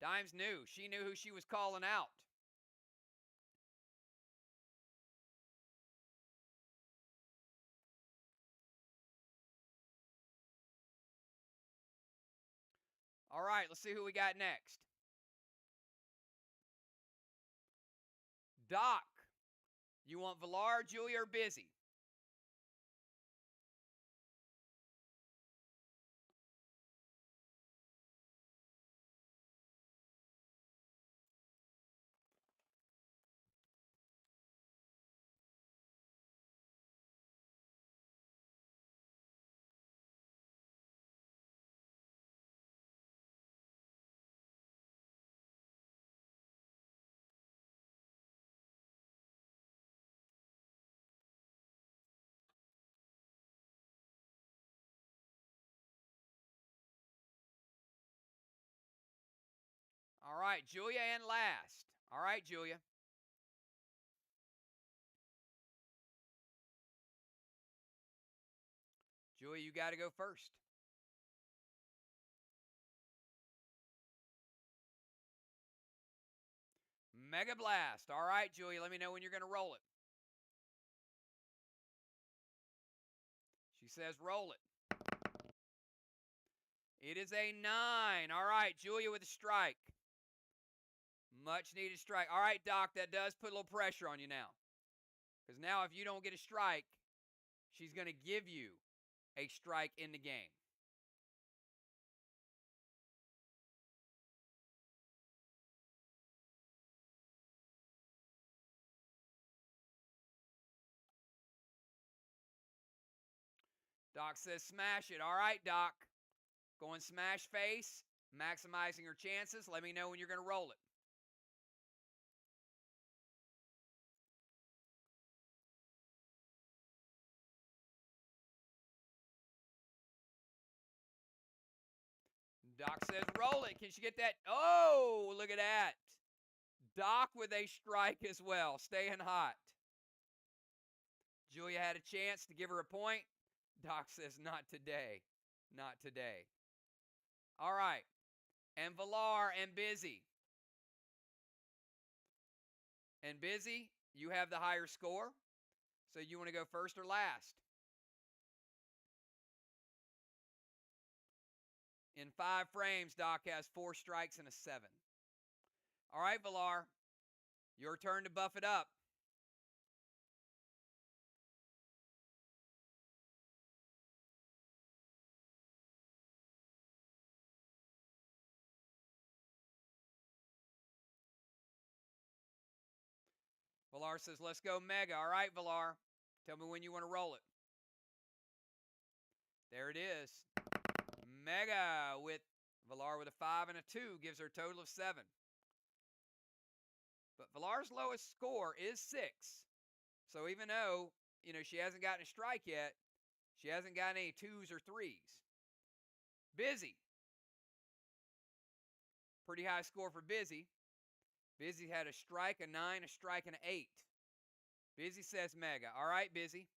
Dimes knew. She knew who she was calling out. All right, let's see who we got next. Doc, you want Villar, Julia, or Busy? All right, Julia and last. All right, Julia. Julia, you got to go first. Mega Blast. All right, Julia, let me know when you're going to roll it. She says roll it. It is a 9. All right, Julia with a strike. Much needed strike. All right, Doc, that does put a little pressure on you now. Because now if you don't get a strike, she's going to give you a strike in the game. Doc says smash it. All right, Doc. Going smash face, maximizing her chances. Let me know when you're going to roll it. Doc says roll it. Can she get that? Oh, look at that. Doc with a strike as well, staying hot. Julia had a chance to give her a point. Doc says not today. Not today. All right. And Villar and Busy. And Busy, you have the higher score. So you want to go first or last? In 5 frames, Doc has 4 strikes and a 7. All right, Villar, your turn to buff it up. Villar says, let's go Mega. All right, Villar, tell me when you want to roll it. There it is. Mega with Villar with a 5 and a 2 gives her a total of 7. But Villar's lowest score is 6. So even though, she hasn't gotten a strike yet, she hasn't got any 2s or 3s. Busy. Pretty high score for Busy. Busy had a strike, a 9, a strike, and an 8. Busy says Mega. All right, Busy.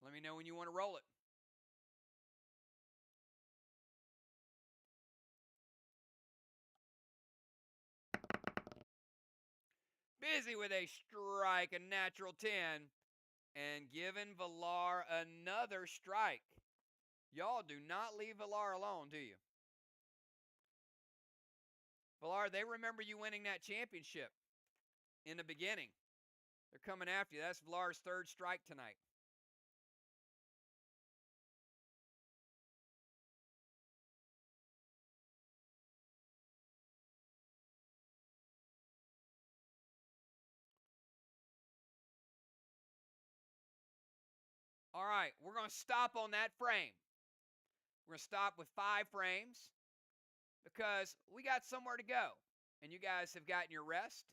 Let me know when you want to roll it. Busy with a strike, a natural 10, and giving Villar another strike. Y'all do not leave Villar alone, do you? Villar, they remember you winning that championship in the beginning. They're coming after you. That's Villar's 3rd strike tonight. All right, we're going to stop on that frame. We're going to stop with 5 frames because we got somewhere to go. And you guys have gotten your rest.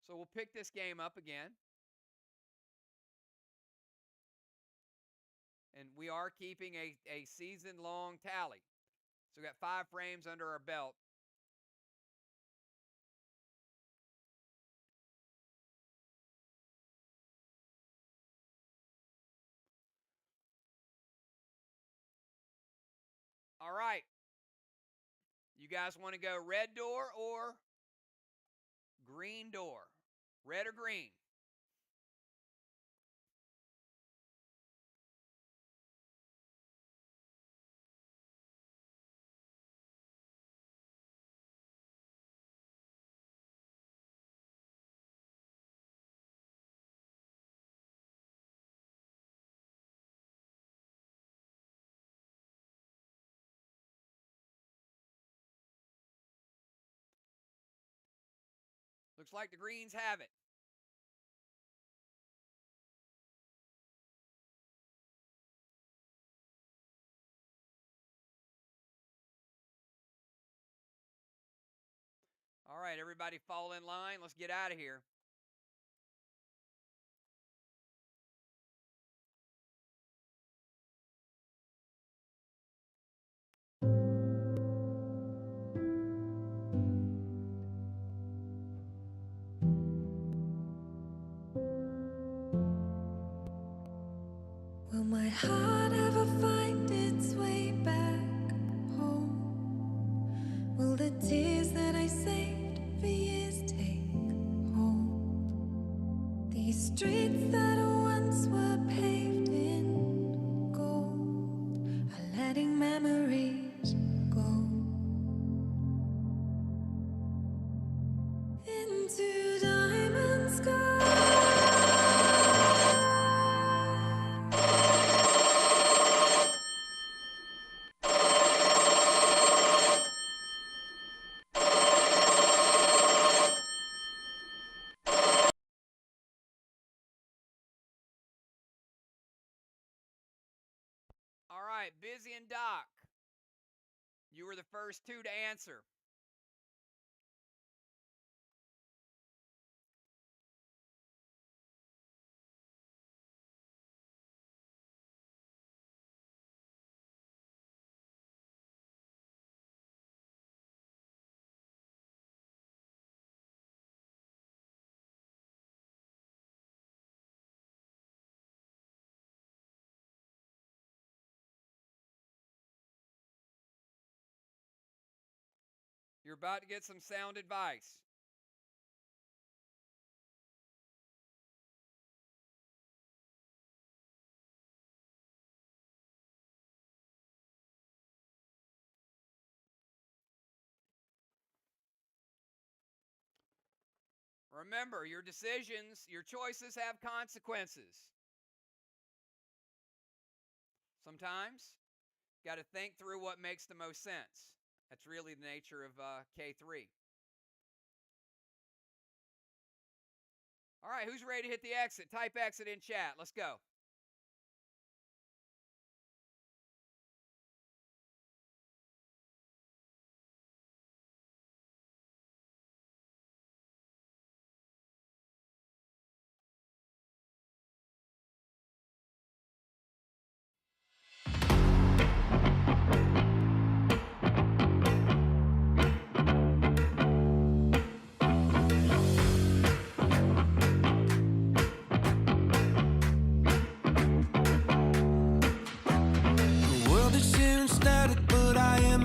So we'll pick this game up again. And we are keeping a season-long tally. So we got 5 frames under our belt. You guys want to go red door or green door? Red or green? Looks like the greens have it. All right, everybody fall in line. Let's get out of here. Will my heart ever find its way back home? Will the tears that I saved for years take hold? These streets that once were paved in gold are letting memories go into diamond sky. All right, Busy and Doc. You were the first two to answer. You're about to get some sound advice. Remember, your decisions, your choices have consequences. Sometimes, got to think through what makes the most sense. That's really the nature of K3. All right, who's ready to hit the exit? Type exit in chat. Let's go.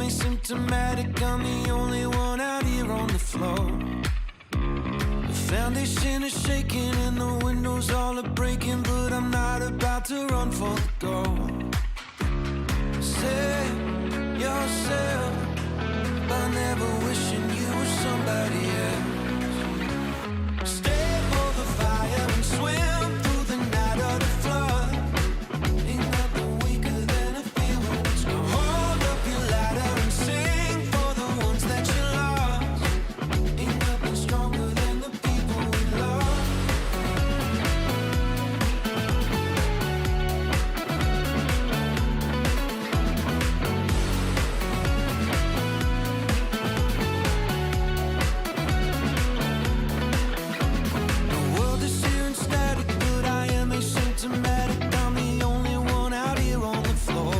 Asymptomatic, I'm the only one out here on the floor. The foundation is shaking and the windows all are breaking, but I'm not about to run for the door. Save yourself by never wishing you were somebody else. Stay for the fire and swim through the night of the flood. Ain't nothing weaker than a fear when it's gone. Hold up your ladder and sing for the ones that you lost. Ain't nothing stronger than the people we love. The world is here and static, but I am asymptomatic. I'm the only one out here on the floor.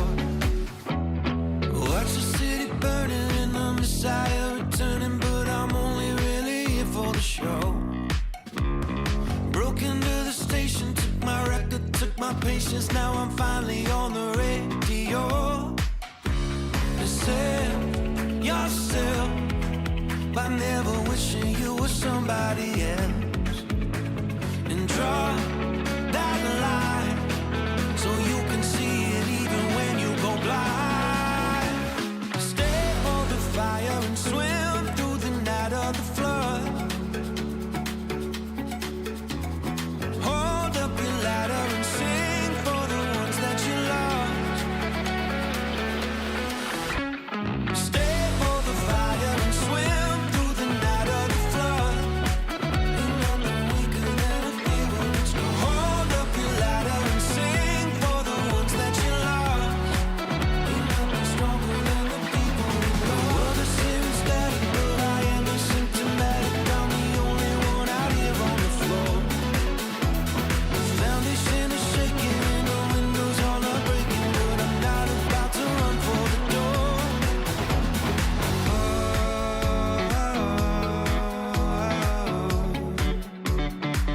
Watch the city burning and the Messiah returning, but I'm only really here for the show. Broke into the station, took my record, took my patience. Now I'm finally on the radio. Save yourself by never wishing you were somebody else, and draw that line so you can see it even when you go blind. Stay for the fire and swim through the night of the flood. Hold up your ladder and sing for the ones that you lost. Stay for the fire and swim through the night of the flood. Ain't nothing weaker than a fear when it's gone. Hold up your ladder and sing for the ones that you lost. Ain't nothing stronger than the people we love. The world is here static, but I am asymptomatic. I'm the only one out here on the floor. The foundation is shaking and the windows all are breaking, but I'm not about to run for the door.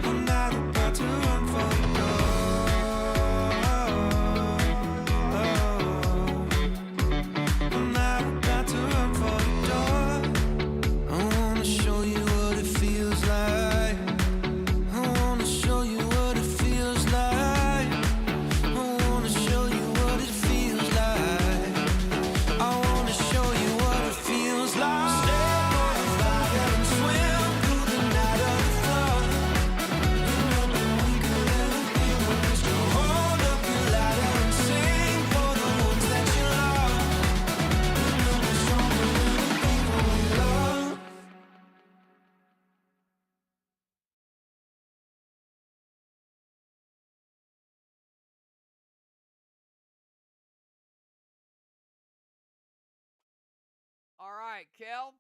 I'm not about to run for the door. I'm not about to run for the door. I wanna show you what it feels like. I wanna show you what it feels like. I wanna show you what it feels like. I wanna show you what it feels like. Stay for the fire and swim through the night of the flood. Ain't nothing weaker than a fear when it's gone. Hold up your ladder and sing for the ones that you lost. Ain't nothing stronger than the people we love. All right, Kel.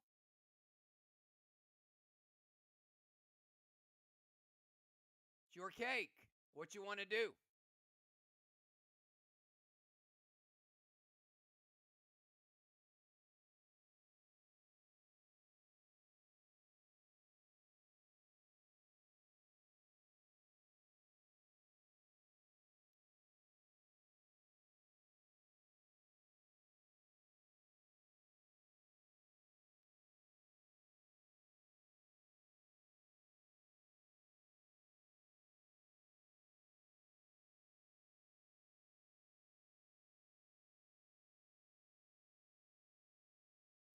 It's your cake. What you want to do?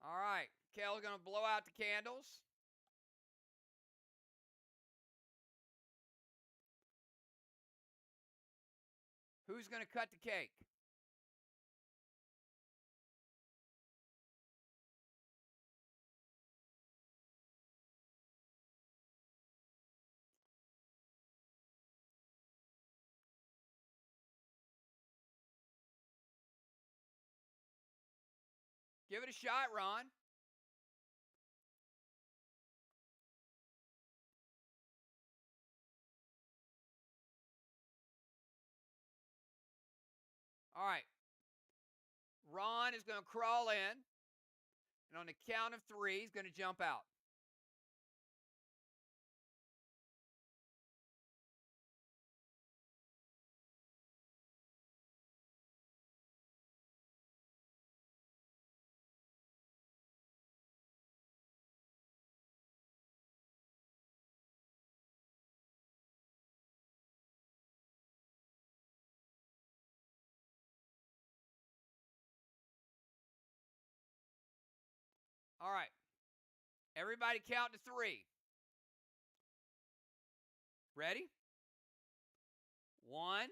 All right, Kel's gonna blow out the candles. Who's gonna cut the cake? Give it a shot, Ron. All right. Ron is gonna crawl in, and on the count of 3, he's gonna jump out. All right. Everybody count to 3. Ready? 1.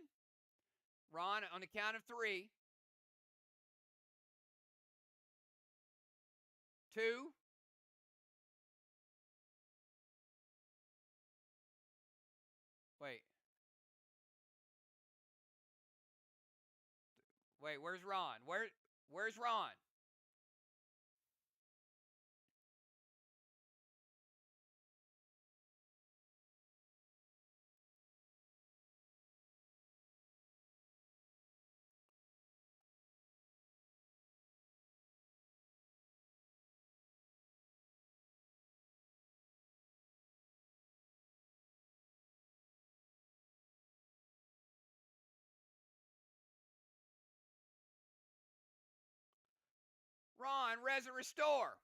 Ron, on the count of 3. 2. Wait. Wait, where's Ron? Where's Ron? Ron, res and restore.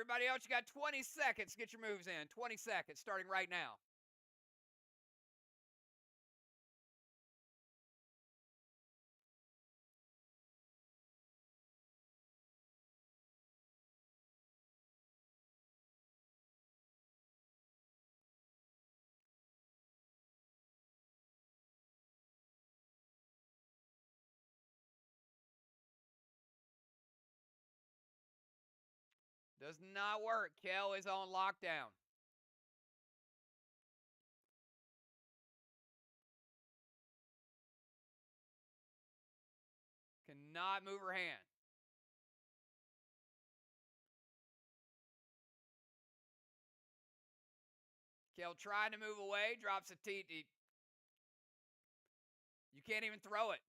Everybody else, you got 20 seconds to get your moves in. 20 seconds, starting right now. Does not work. Kel is on lockdown. Cannot move her hand. Kel trying to move away, drops a T. You can't even throw it.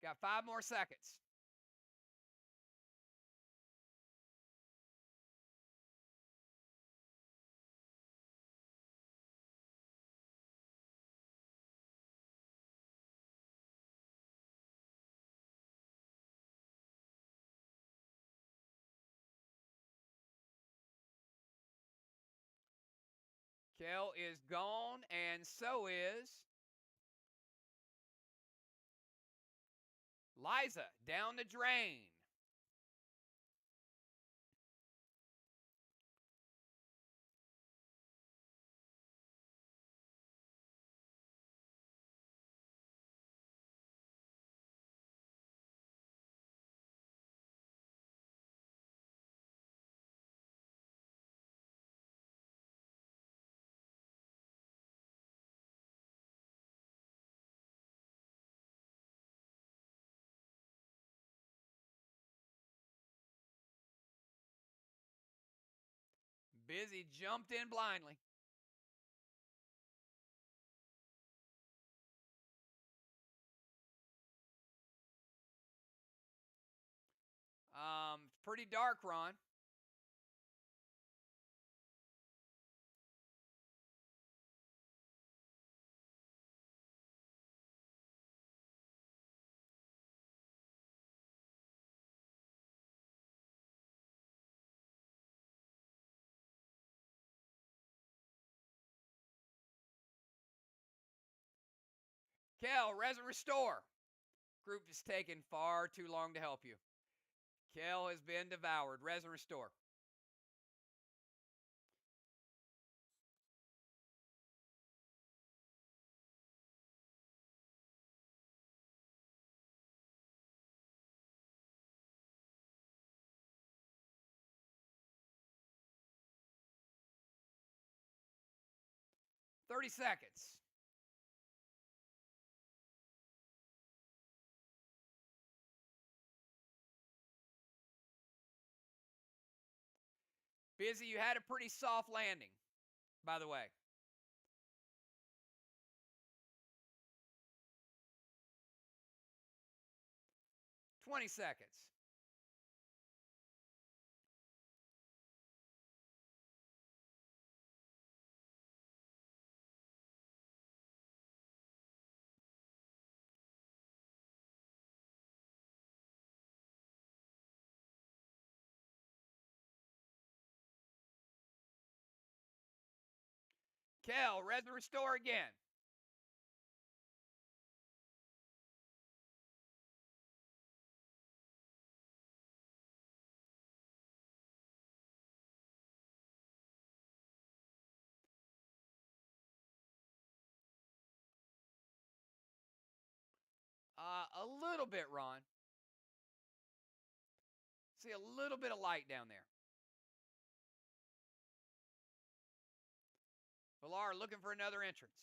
Got 5 more seconds. Kel is gone, and so is Liza down the drain. Busy jumped in blindly. It's pretty dark, Ron. Kel, res and restore. Group is taking far too long to help you. Kel has been devoured. Res and restore. Thirty seconds. Busy, you had a pretty soft landing, by the way. $20 seconds. Kel, res and restore again. A little bit, Ron. See a little bit of light down there. Villar looking for another entrance.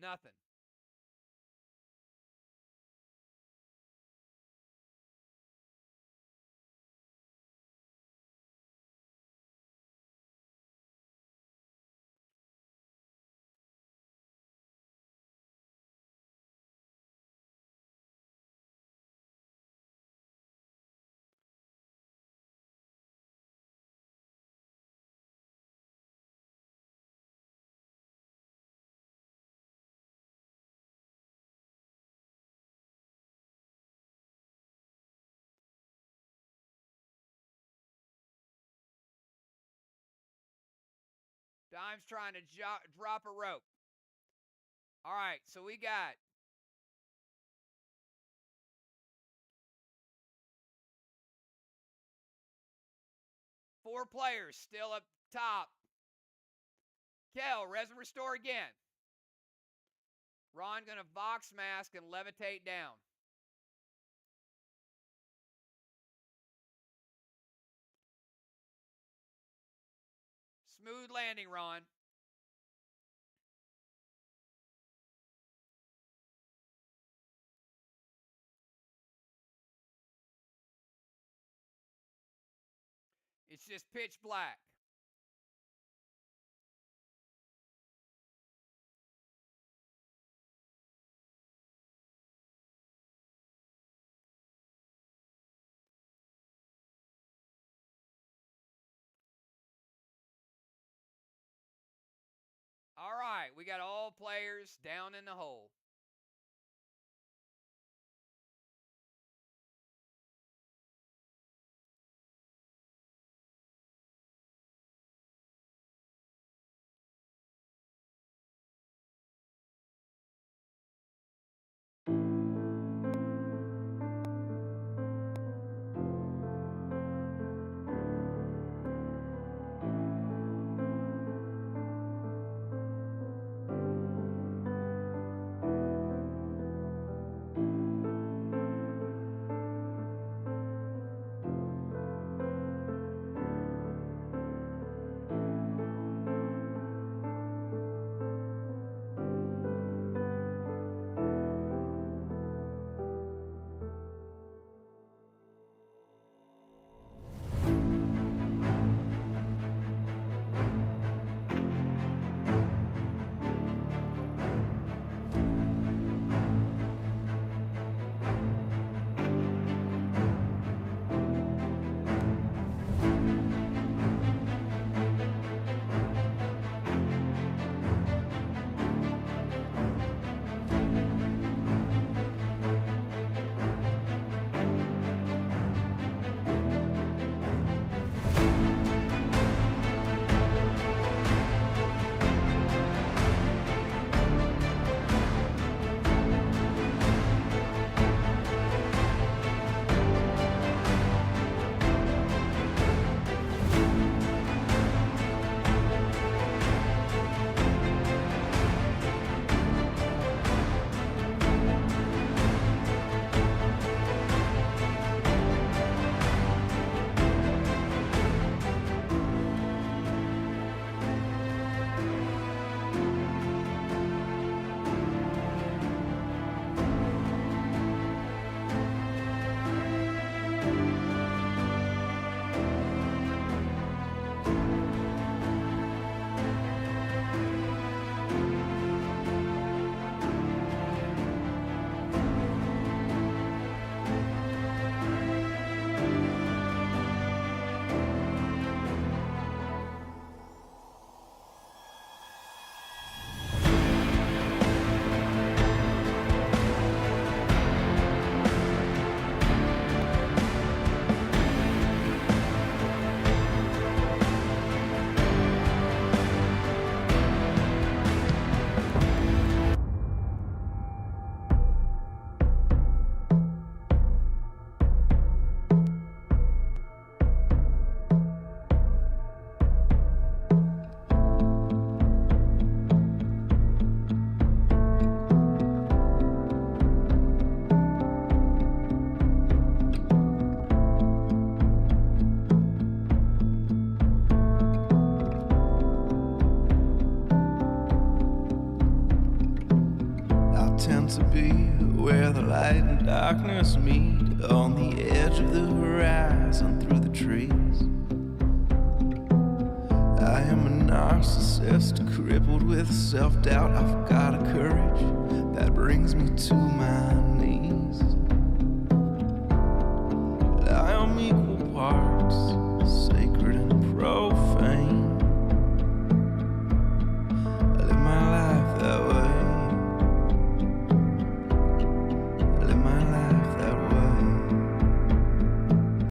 Nothing. Dime's trying to drop a rope. All right, so we got four players still up top. Kel, res and restore again. Ron gonna Vox mask and levitate down. Smooth landing, Ron. It's just pitch black. All right, we got all players down in the hole. To be where the light and darkness meet, on the edge of the horizon through the trees. I am a narcissist, crippled with self-doubt. I've got a courage that brings me to my